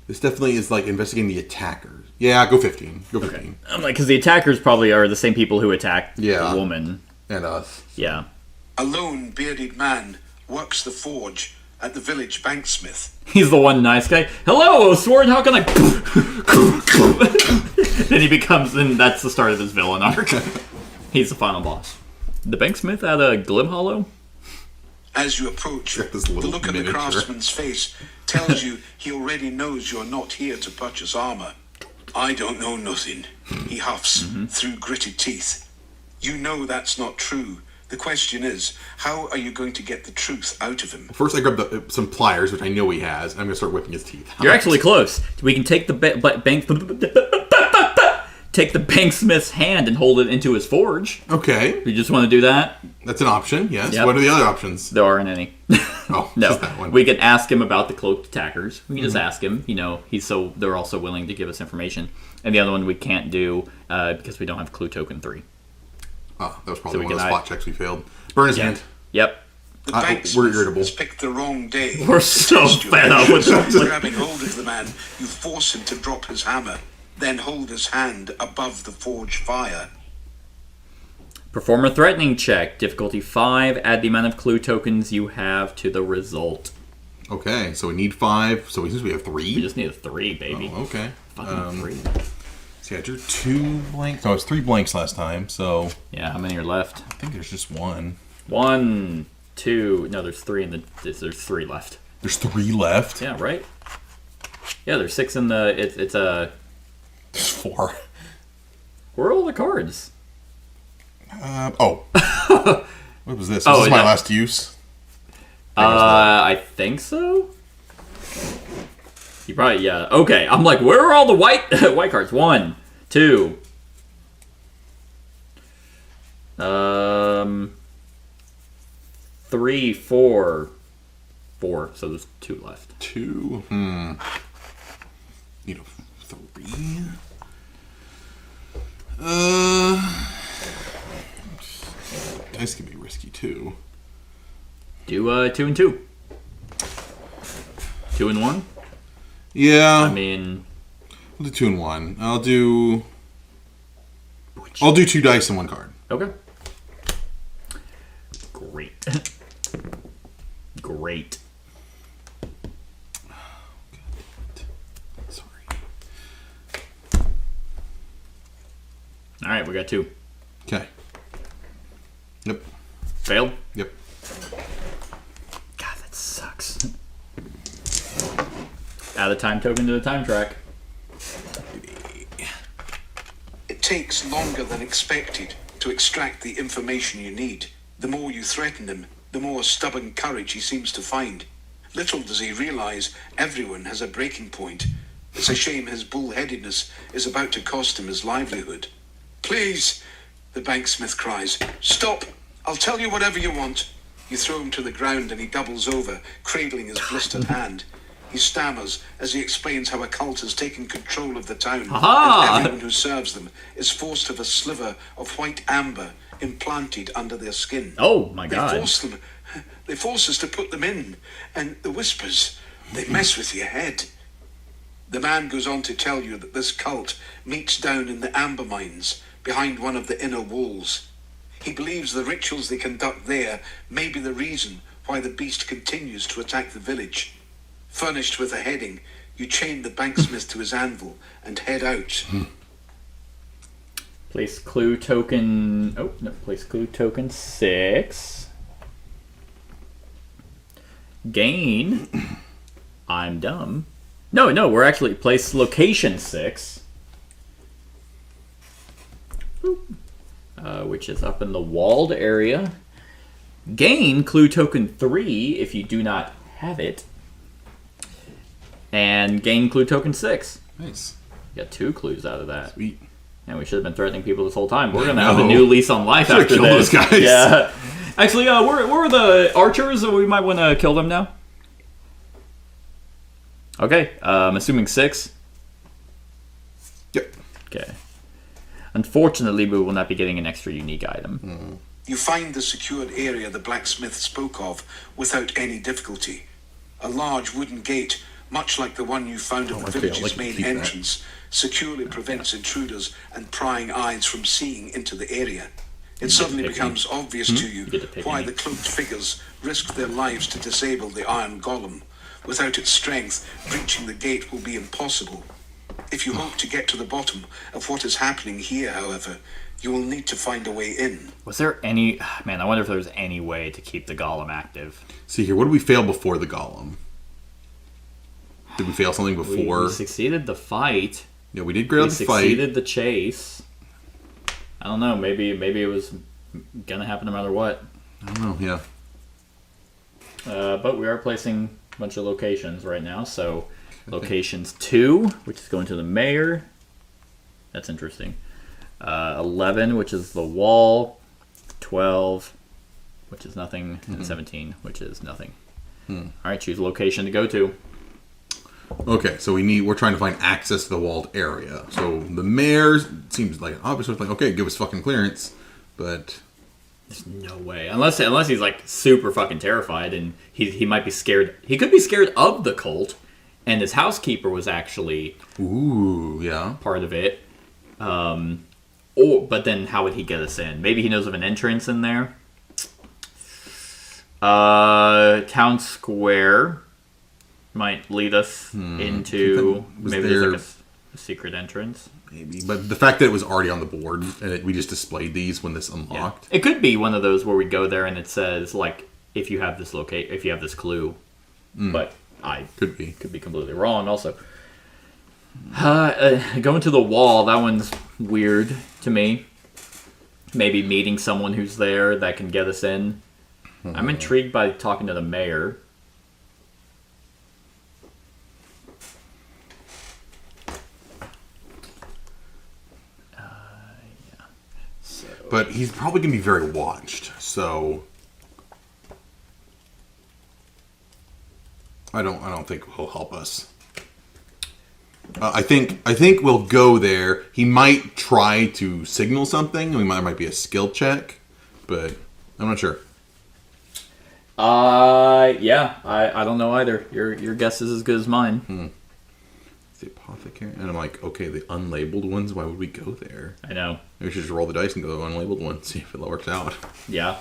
This definitely is like investigating the attackers. Yeah, go 15. Go 15. Okay. I'm like, because the attackers probably are the same people who attacked the woman. And us. Yeah. A lone, bearded man works the forge at the village banksmith. He's the one nice guy. Hello, Oathsworn, how can I... Then he becomes... And that's the start of his villain arc. He's the final boss. The banksmith at a Glim Hollow? As you approach, This the little look on the miniature. craftsman's face tells you he already knows you're not here to purchase armor. I don't know nothing, he huffs through gritted teeth. You know that's not true. The question is, how are you going to get the truth out of him? First, I grabbed some pliers, which I know he has, and I'm going to start whipping his teeth out. You're actually close. We can take the take the banksmith's hand and hold it into his forge. Okay. We just want to do that? That's an option, yes. Yep. What are the other options? There aren't any. Oh, No. just that one. We can ask him about the cloaked attackers. We can just ask him. You know, they're also willing to give us information. And the other one we can't do because we don't have clue token 3. Oh, that was probably So one of we the can spot checks we failed. Burn his hand. Yep. The we're banksmith irritable. has picked the wrong day. We're to so test you. fed up with this. Grabbing hold of the man, you force him to drop his hammer, then hold his hand above the forge fire. Perform a threatening check. Difficulty 5. Add the amount of clue tokens you have to the result. Okay, so we need 5. So since we have 3. We just need a 3, baby. Oh, okay. Fucking 3. See, I drew 2 blanks. No, it was 3 blanks last time, so Yeah, how many are left? I think there's just 1. 1, 2. No, there's 3 in the. There's 3 left. There's 3 left? Yeah, right? Yeah, there's 6 in the. It's a. There's 4. Where are all the cards? Oh. What was this? Oh, This is my yeah. last use? I think so. You probably Okay, I'm like, where are all the white white cards? 1, 2. 3, 4. 4. So there's 2 left. 2. Need a 3. Dice can be risky too. Do 2 and 2. 2 and 1. Yeah. I mean, I'll do 2 and 1. I'll do 2 dice and 1 card. okay. Great. Great. Sorry. All right, we got 2. Okay. Yep. Failed. Yep. God, that sucks. Add a time token to the time track. It takes longer than expected to extract the information you need. The more you threaten him, the more stubborn courage he seems to find. Little does he realize everyone has a breaking point. It's a shame his bullheadedness is about to cost him his livelihood. Please, the banksmith cries. Stop! I'll tell you whatever you want. You throw him to the ground and he doubles over, cradling his blistered hand. He stammers as he explains how a cult has taken control of the town, Aha! and everyone who serves them is forced to have a sliver of white amber implanted under their skin. Oh my They god. force them They force us to put them in, and the whispers, they mess with your head. The man goes on to tell you that this cult meets down in the amber mines behind one of the inner walls. He believes the rituals they conduct there may be the reason why the beast continues to attack the village. Furnished with a heading, you chain the banksmith to his anvil and head out. Place clue token... Oh, no. Place clue token 6. Gain... I'm dumb. No, we're actually... Place location 6. Which is up in the walled area. Gain clue token 3 if you do not have it. And gain clue token 6. Nice. Got 2 clues out of that. Sweet. And we should have been threatening people this whole time. We're gonna have a new lease on life after kill this. those guys. Yeah. Actually, where are the archers? We might want to kill them now. Okay. I'm assuming 6. Yep. Okay. Unfortunately, we will not be getting an extra unique item. You find the secured area the blacksmith spoke of without any difficulty. A large wooden gate, much like the one you found at the village's main entrance, securely prevents intruders and prying eyes from seeing into the area. It suddenly becomes obvious to you why the cloaked figures risked their lives to disable the iron golem. Without its strength, breaching the gate will be impossible. If you hope to get to the bottom of what is happening here, however, you will need to find a way in. Was there any... Man, I wonder if there was any way to keep the golem active. See here, what did we fail before the golem? Did we fail something before? We succeeded the fight. Yeah, we did grab the fight. We succeeded the chase. I don't know. Maybe it was gonna happen no matter what. I don't know. Yeah. But we are placing a bunch of locations right now. So locations 2, which is going to the mayor. That's interesting. 11, which is the wall. 12, which is nothing, and 17, which is nothing. All right, choose a location to go to. Okay, so we're trying to find access to the walled area. So the mayor seems like obviously like, okay, give us fucking clearance, but there's no way unless he's like super fucking terrified and he might be scared. He could be scared of the cult, and his housekeeper was actually part of it. But then how would he get us in? Maybe he knows of an entrance in there. Town square might lead us into maybe there's like a secret entrance. Maybe, but the fact that it was already on the board and we just displayed these when this unlocked. Yeah. It could be one of those where we go there and it says like if you have this clue, but I could be completely wrong. Also, going to the wall, that one's weird to me. Maybe meeting someone who's there that can get us in. I'm intrigued by talking to the mayor. But he's probably going to be very watched, so I don't think he'll help us. I think we'll go there. He might try to signal something. There might be a skill check, but I'm not sure. I don't know either. Your guess is as good as mine. The apothecary, and I'm like, okay, the unlabeled ones. Why would we go there? I know. Maybe we should just roll the dice and go to the unlabeled one, see if it works out. Yeah,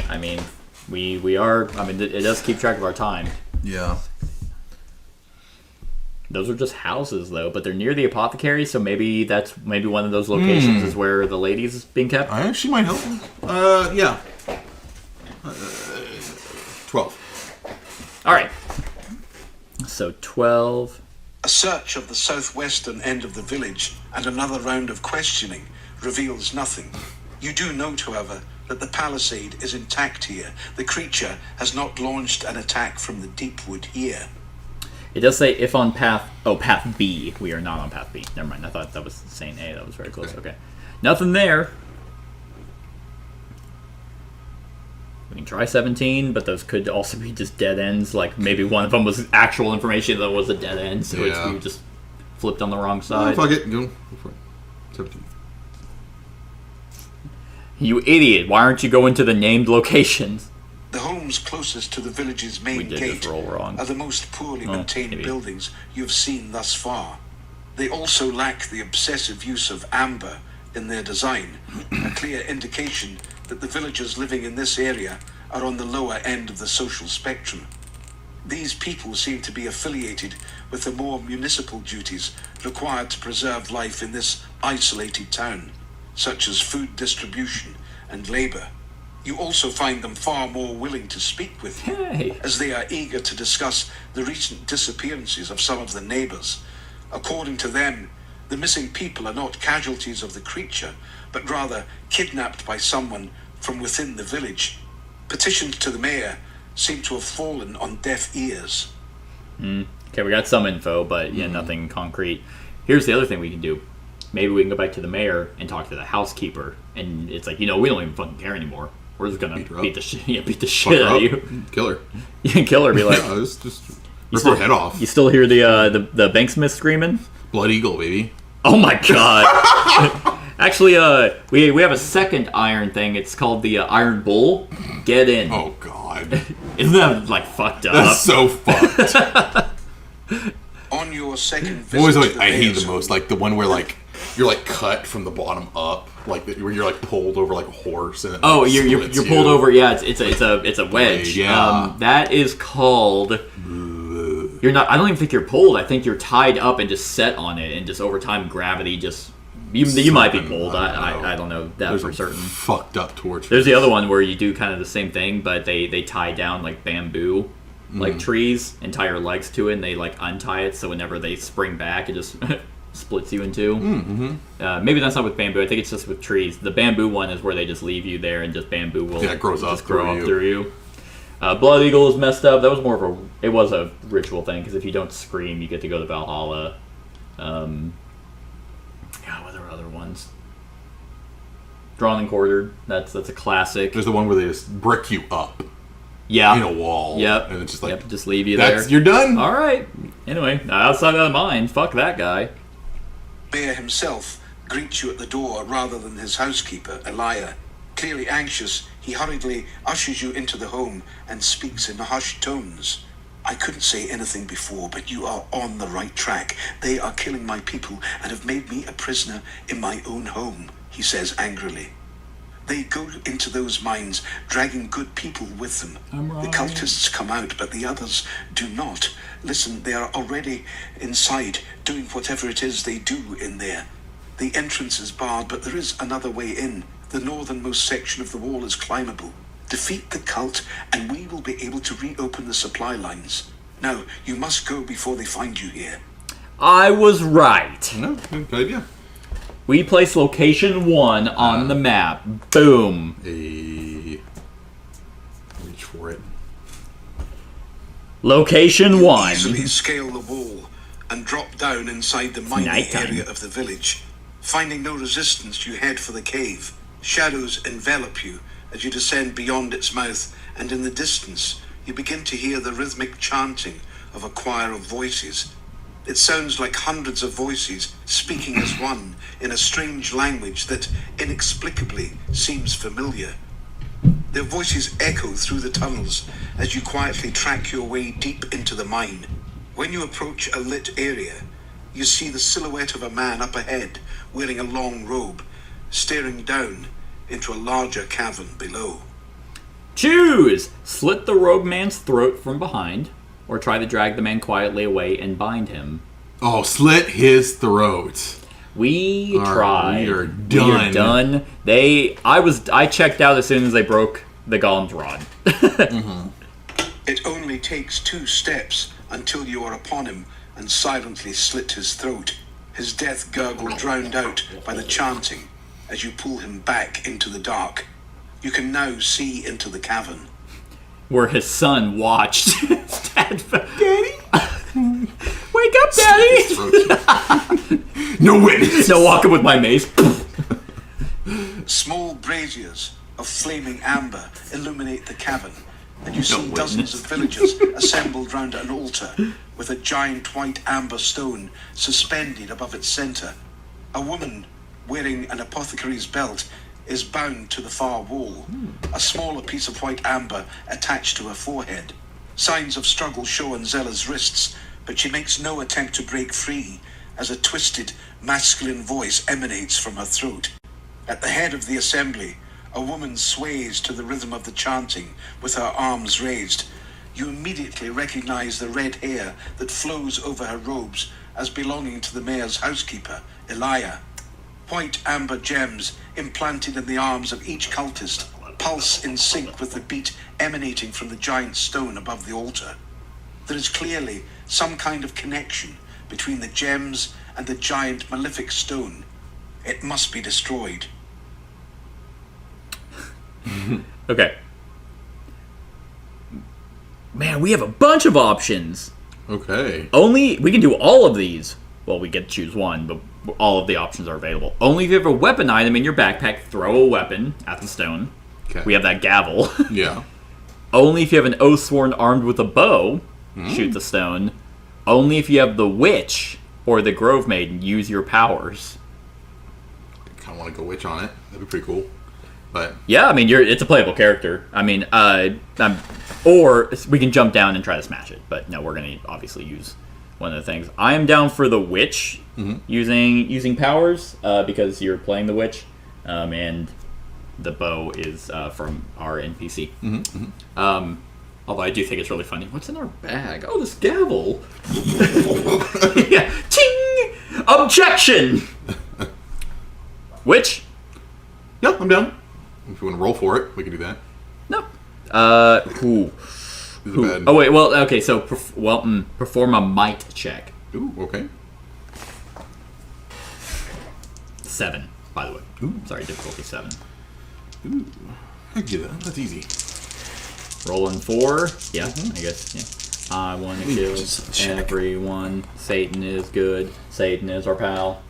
I mean, we are. I mean, it does keep track of our time. Yeah. Those are just houses, though, but they're near the apothecary, so maybe one of those locations is where the lady's being kept. I actually might help. Yeah. 12. All right. So 12. A search of the southwestern end of the village and another round of questioning reveals nothing. You do note, however, that the palisade is intact here. The creature has not launched an attack from the Deepwood here. It does say if on path B. We are not on path B. Never mind. I thought that was saying A. That was very close. Okay. Nothing there. We can try 17, but those could also be just dead ends. Like maybe one of them was actual information that was a dead end, so we just flipped on the wrong side. Fuck it. Go for it. 17. You idiot. Why aren't you going to the named locations? The home homes closest to the village's main did gate just roll wrong. are the most poorly maintained maybe. buildings you've seen thus far. They also lack the obsessive use of amber in their design, a clear indication that the villagers living in this area are on the lower end of the social spectrum. These people seem to be affiliated with the more municipal duties required to preserve life in this isolated town, such as food distribution and labor. You also find them far more willing to speak with you, as they are eager to discuss the recent disappearances of some of the neighbors. According to them, the missing people are not casualties of the creature, but rather kidnapped by someone from within the village. Petitions to the mayor seem to have fallen on deaf ears. Okay, we got some info, but yeah, nothing concrete. Here's the other thing we can do. Maybe we can go back to the mayor and talk to the housekeeper. And it's like, we don't even fucking care anymore. We're just gonna beat the shit out of you. Kill her. You can kill her. Be like, just rip her head off. You still hear the Banksmith screaming? Blood Eagle, baby. Oh my god! Actually, we have a second iron thing. It's called the Iron Bull. Get in. Oh god. Isn't that like fucked up? That's so fucked. On your second visit What was to like the I hate mayor's the home, most? Like the one where like you're like cut from the bottom up, like where you're like pulled over like a horse. And it, Oh, like, you're splits pulled you. over. Yeah, it's a wedge. Yeah. That is called. You're not. I don't even think you're pulled. I think you're tied up and just set on it, and just over time gravity just. You might be pulled. I don't know that There's for a certain. Fucked up torture. There's the other one where you do kind of the same thing, but they tie down like bamboo, like trees, and tie your legs to it, and they like untie it, so whenever they spring back, it just splits you in two. Maybe that's not with bamboo. I think it's just with trees. The bamboo one is where they just leave you there, and just bamboo will it grows up just grow through up through you. Blood Eagle is messed up. That was more of it was a ritual thing, because if you don't scream, you get to go to Valhalla. What are other ones? Drawn and Quartered. That's a classic. There's the one where they just brick you up Yeah. in a wall. Yep. And it's just like just leave you there. you're done. All right. Anyway, outside of mine, fuck that guy. Mayor himself greets you at the door rather than his housekeeper, Elia. Clearly anxious, he hurriedly ushers you into the home and speaks in hushed tones. I couldn't say anything before, but you are on the right track. They are killing my people and have made me a prisoner in my own home, he says angrily. They go into those mines, dragging good people with them. The cultists come out, but the others do not. Listen, they are already inside, doing whatever it is they do in there. The entrance is barred, but there is another way in. The northernmost section of the wall is climbable. Defeat the cult, and we will be able to reopen the supply lines. Now, you must go before they find you here. I was right. No, good idea. We place location 1 on the map. Boom. Reach for it. Location You 1. easily scale the wall and drop down inside the mining nighttime. area of the village. Finding no resistance, you head for the cave. Shadows envelop you as you descend beyond its mouth, and in the distance, you begin to hear the rhythmic chanting of a choir of voices. It sounds like hundreds of voices speaking as one in a strange language that inexplicably seems familiar. Their voices echo through the tunnels as you quietly track your way deep into the mine. When you approach a lit area, you see the silhouette of a man up ahead, wearing a long robe, staring down into a larger cavern below. Choose! Slit the rogue man's throat from behind, or try to drag the man quietly away and bind him. Oh, slit his throat. We tried. We are We are done. done. I checked out as soon as they broke the golem's rod. It only takes 2 steps until you are upon him and silently slit his throat, his death gurgle drowned out by the chanting as you pull him back into the dark. You can now see into the cavern. Where his son watched. Daddy? Wake up, Daddy! No witness. No, walking with my mace. Small braziers of flaming amber illuminate the cavern, and you see dozens of villagers assembled round an altar with a giant white amber stone suspended above its center. A woman wearing an apothecary's belt is bound to the far wall, a smaller piece of white amber attached to her forehead. Signs of struggle show on Zella's wrists, but she makes no attempt to break free as a twisted, masculine voice emanates from her throat. At the head of the assembly, a woman sways to the rhythm of the chanting with her arms raised. You immediately recognize the red hair that flows over her robes as belonging to the mayor's housekeeper, Elia. White amber gems implanted in the arms of each cultist pulse in sync with the beat emanating from the giant stone above the altar. There is clearly some kind of connection between the gems and the giant malefic stone. It must be destroyed. Okay. Man, we have a bunch of options. Okay. Only we can do all of these. Well, we get to choose one, but all of the options are available. Only if you have a weapon item in your backpack, throw a weapon at the stone. Okay. We have that gavel. Yeah. Only if you have an Oathsworn armed with a bow, shoot the stone. Only if you have the witch or the Grove Maiden, use your powers. I kind of want to go witch on it. That'd be pretty cool. But Yeah, I mean, it's a playable character. I mean, or we can jump down and try to smash it. But no, we're going to obviously use one of the things. I am down for the witch using powers because you're playing the witch, and the bow is from our NPC. Although I do think it's really funny. What's in our bag? Oh, this gavel. Yeah. Ting! Objection! Witch? yeah, I'm down. If you want to roll for it, we can do that. No. Who? Is it bad? Oh, wait. Well, okay. So, perform a might check. Ooh, okay. 7, by the way. Ooh. Sorry, difficulty 7. Ooh, I can do that. That's easy. Rolling 4. Yeah, I guess. Yeah. I want to kill just check. everyone. Satan is good. Satan is our pal.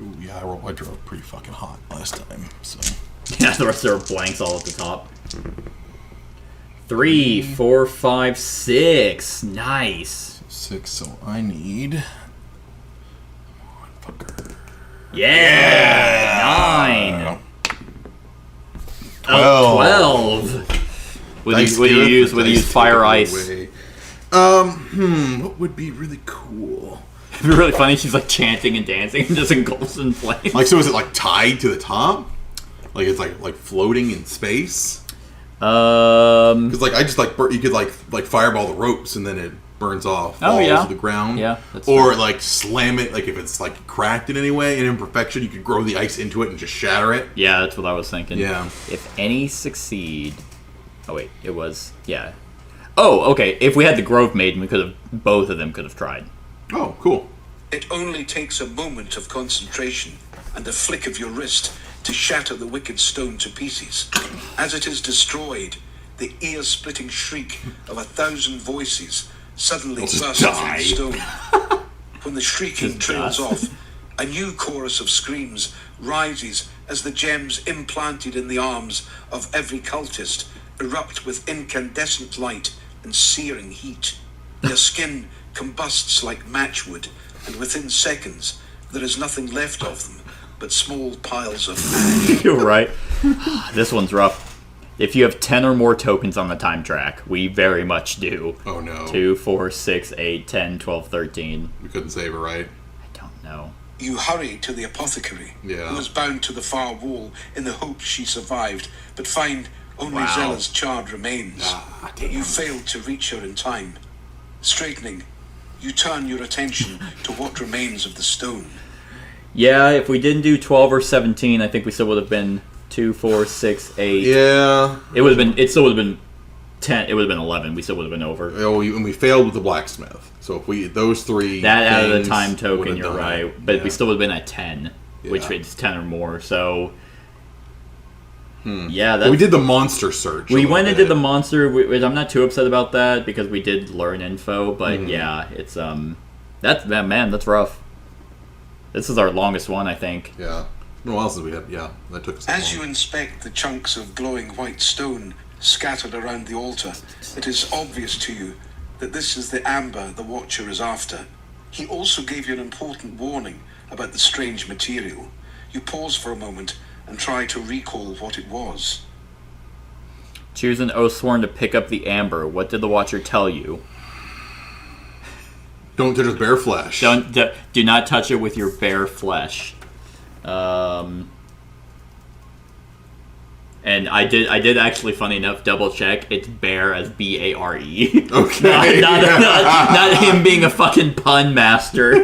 Ooh, yeah, I drove pretty fucking hot last time, so. Yeah, the rest are blanks all at the top. 3, 4, 5, 6. Nice. 6, so I need... Come on, fucker. Yeah! 9. Oh, 12. Would you use fire ice? What would be really cool? It'd be really funny. She's like chanting and dancing and just engulfs in flames. Like, so is it like tied to the top? Like it's like floating in space? Because like I just like you could like fireball the ropes and then it burns off, falls to the ground. Yeah, that's or true. like slam it, like if it's like cracked in any way, an imperfection, you could grow the ice into it and just shatter it. Yeah, that's what I was thinking. Yeah. If any succeed, oh wait, it was Oh, okay. If we had the Grove Maiden, both of them could have tried. Oh, cool. It only takes a moment of concentration and a flick of your wrist to shatter the wicked stone to pieces. As it is destroyed, the ear-splitting shriek of 1,000 voices suddenly Just bursts through die. the stone. When the shrieking Just trails dust. off, a new chorus of screams rises as the gems implanted in the arms of every cultist erupt with incandescent light and searing heat. Their skin combusts like matchwood, and within seconds there is nothing left of them but small piles of ash. You're right. This one's rough. If you have 10 or more tokens on the time track, we very much do. Oh no. 2, 4, 6, 8, 10, 12, 13. We couldn't save her, right? I don't know. You hurry to the apothecary, Yeah. who is bound to the far wall in the hope she survived, but find only Wow. Zella's charred remains. Ah, damn. You failed to reach her in time. Straightening, you turn your attention to what remains of the stone. Yeah, if we didn't do 12 or 17, I think we still would have been 2, 4, 6, 8. Yeah. It still would have been 10. It would have been 11. We still would have been over. Oh, and we failed with the blacksmith. So if those three That out of the things time would token, have you're done right. it. But Yeah. we still would have been at 10, which Yeah. is 10 or more. So, yeah, But that's, we did the monster search. we a went and little did the bit. monster, which I'm not too upset about that because we did learn info. But yeah, it's that's rough. This is our longest one, I think. Yeah. What else did we have? Yeah, that took us. that As you long. inspect the chunks of glowing white stone scattered around the altar, it is obvious to you that this is the amber the Watcher is after. He also gave you an important warning about the strange material. You pause for a moment and try to recall what it was. Choose an Oathsworn to pick up the amber. What did the Watcher tell you? Don't touch with bare flesh. Do not touch it with your bare flesh. And I did actually, funny enough, double check. It's bear as B-A-R-E. Okay. not him being a fucking pun master.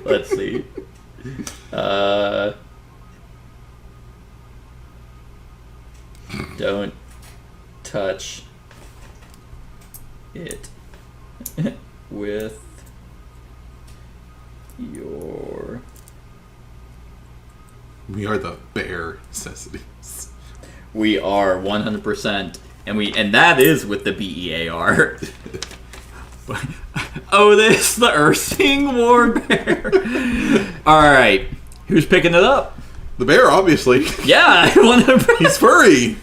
Let's see. Don't touch it with your... We are the bare necessities. We are 100%, and that is with the B-E-A-R. Oh, this the Earthing Warbear. All right, who's picking it up? The bear, obviously. Yeah, 100%. He's furry.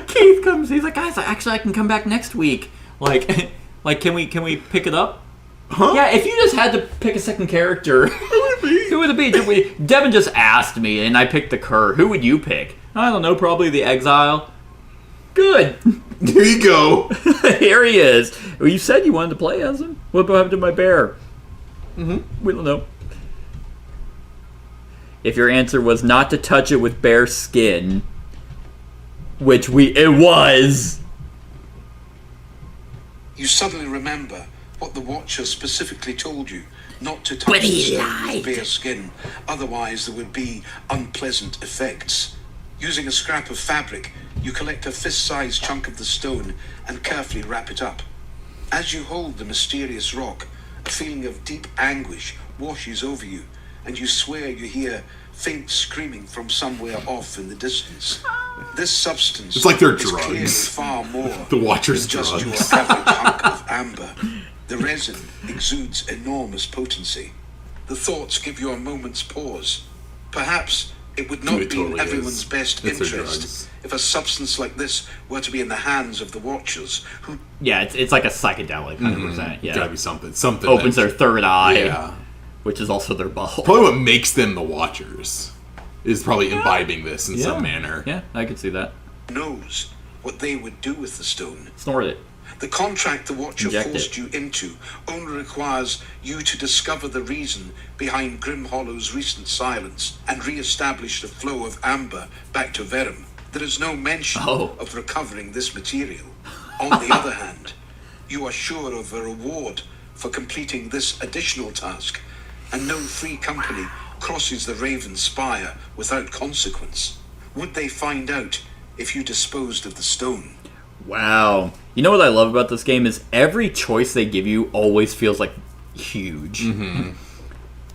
Keith comes. He's like, guys, I can come back next week. Like, can we pick it up? Huh? Yeah, if you just had to pick a second character, who would it be? Devin just asked me, and I picked the Cur. Who would you pick? I don't know, probably the Exile. Good. Here you go. Here he is. Well, you said you wanted to play as him. What happened to my bear? We don't know. If your answer was not to touch it with bare skin, which it was. You suddenly remember what the Watcher specifically told you, not to touch the stone with bare skin, otherwise there would be unpleasant effects. Using a scrap of fabric, you collect a fist-sized chunk of the stone and carefully wrap it up. As you hold the mysterious rock, a feeling of deep anguish washes over you, and you swear you hear faint screaming from somewhere off in the distance. This substance It's like they're is clearly drugs. far more The Watcher's than just drugs. your average hunk of amber. The resin exudes enormous potency. The thoughts give you a moment's pause. Perhaps it would not It be totally in everyone's is. best It's their interest drugs. if a substance like this were to be in the hands of the Watchers, who Yeah, it's like a psychedelic, 100%. Yeah, Gotta be something. opens their third eye, Yeah. which is also their butthole. Probably what makes them the Watchers is probably imbibing this in some manner. Yeah, I could see that. knows what they would do with the stone. Snort it. The contract the Watcher Inject forced it. you into only requires you to discover the reason behind Grim Hollow's recent silence and re-establish the flow of amber back to Verum. There is no mention of recovering this material. On the other hand, you are sure of a reward for completing this additional task, and no free company crosses the Raven Spire without consequence. Would they find out if you disposed of the stone? Wow. You know what I love about this game is every choice they give you always feels like huge.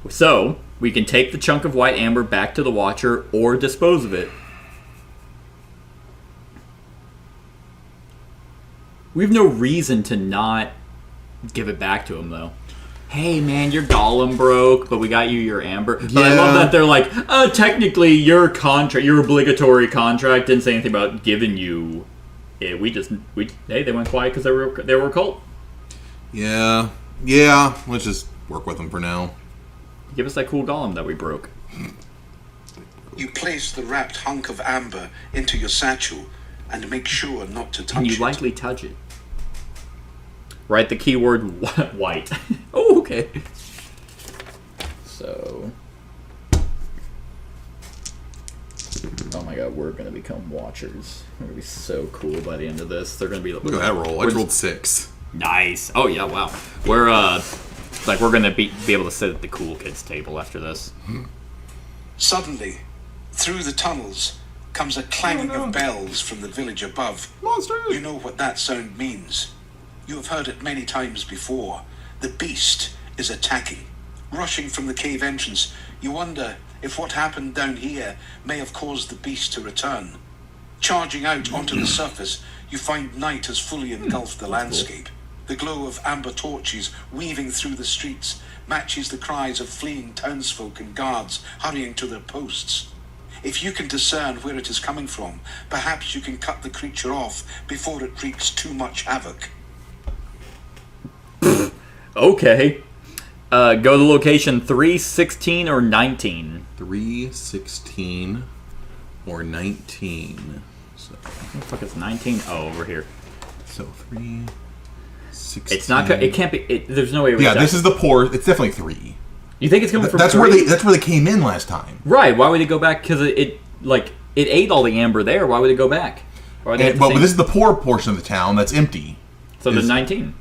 So, we can take the chunk of white amber back to the Watcher or dispose of it. We have no reason to not give it back to him, though. Hey, man, your golem broke, but we got you your amber. But I love that they're like, technically, your obligatory contract didn't say anything about giving you it. Hey, they went quiet because they were a cult. Yeah. Let's just work with them for now. Give us that cool golem that we broke. You place the wrapped hunk of amber into your satchel and make sure not to touch Can you it. lightly touch it? Write the keyword white. Oh, okay. So... Oh my god, we're gonna become Watchers. We're gonna be so cool by the end of this. They're gonna be like... Look at that roll. I rolled 6. Nice. Oh yeah, wow. We're we're gonna be able to sit at the cool kids table after this. Suddenly, through the tunnels, comes a clanging of bells from the village above. Monsters! You know what that sound means. You have heard it many times before. The beast is attacking. Rushing from the cave entrance, you wonder if what happened down here may have caused the beast to return. Charging out onto the surface, you find night has fully engulfed the landscape. The glow of amber torches weaving through the streets matches the cries of fleeing townsfolk and guards hurrying to their posts. If you can discern where it is coming from, perhaps you can cut the creature off before it wreaks too much havoc. Okay. Go to location 3, 16, or 19. 3, 16, or 19. So, What the fuck is 19? Oh, over here. so 3, 16. It's not. It can't be. There's no way. Yeah, this is the poor. It's definitely 3. You think it's coming from? That's 3? where they came in last time. Right. Why would they go back? Because it ate all the amber there. Why would it go back? But this is the poor portion of the town that's empty. So then 19.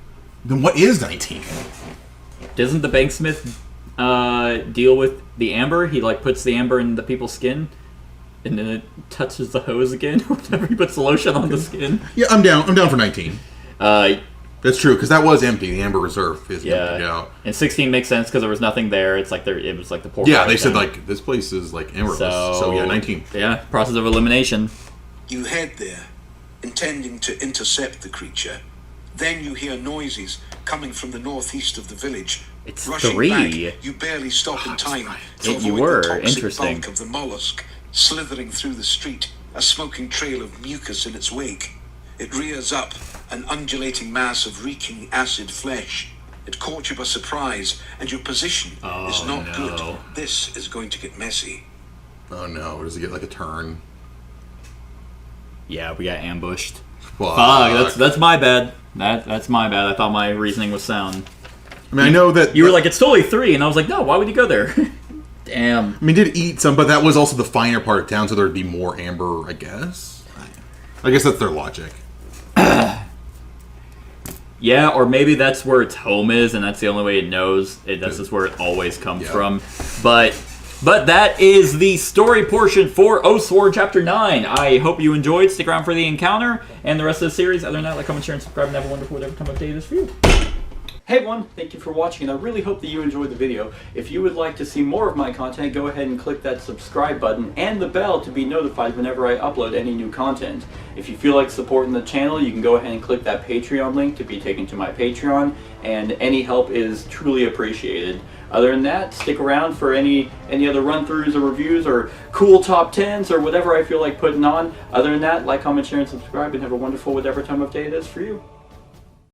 Then what is 19? Doesn't the banksmith deal with the amber? He puts the amber in the people's skin, and then it touches the hose again. Whenever he puts the lotion on the skin. Yeah, I'm down. I'm down for 19. That's true because that was empty. The amber reserve is emptied out. And 16 makes sense because there was nothing there. It's like it was like the poor. Yeah, they said this place is amberless. So yeah, 19. Yeah, process of elimination. You head there, intending to intercept the creature. Then you hear noises coming from the northeast of the village. It's Rushing 3. back, you barely stop in time to Yeah, avoid you were. the toxic Interesting. bulk of the mollusk slithering through the street, a smoking trail of mucus in its wake. It rears up, an undulating mass of reeking acid flesh. It caught you by surprise, and your position is not good. This is going to get messy. Oh no! Does it get a turn? Yeah, we got ambushed. Fuck. That's my bad. That's my bad. I thought my reasoning was sound. I mean, I know that You were like, it's totally 3, and I was like, no, why would you go there? Damn. I mean, did eat some, but that was also the finer part of town, so there'd be more amber, I guess. I guess that's their logic. Yeah, or maybe that's where its home is, and that's the only way it knows. That's just where it always comes from. But that is the story portion for Oathsworn Chapter 9. I hope you enjoyed. Stick around for the encounter and the rest of the series. Other than that, comment, share, and subscribe, and have a wonderful whatever time of day it is for you. Hey everyone, thank you for watching, and I really hope that you enjoyed the video. If you would like to see more of my content, go ahead and click that subscribe button and the bell to be notified whenever I upload any new content. If you feel like supporting the channel, you can go ahead and click that Patreon link to be taken to my Patreon, and any help is truly appreciated. Other than that, stick around for any other run-throughs or reviews or cool top 10s or whatever I feel like putting on. Other than that, like, comment, share, and subscribe, and have a wonderful whatever time of day it is for you.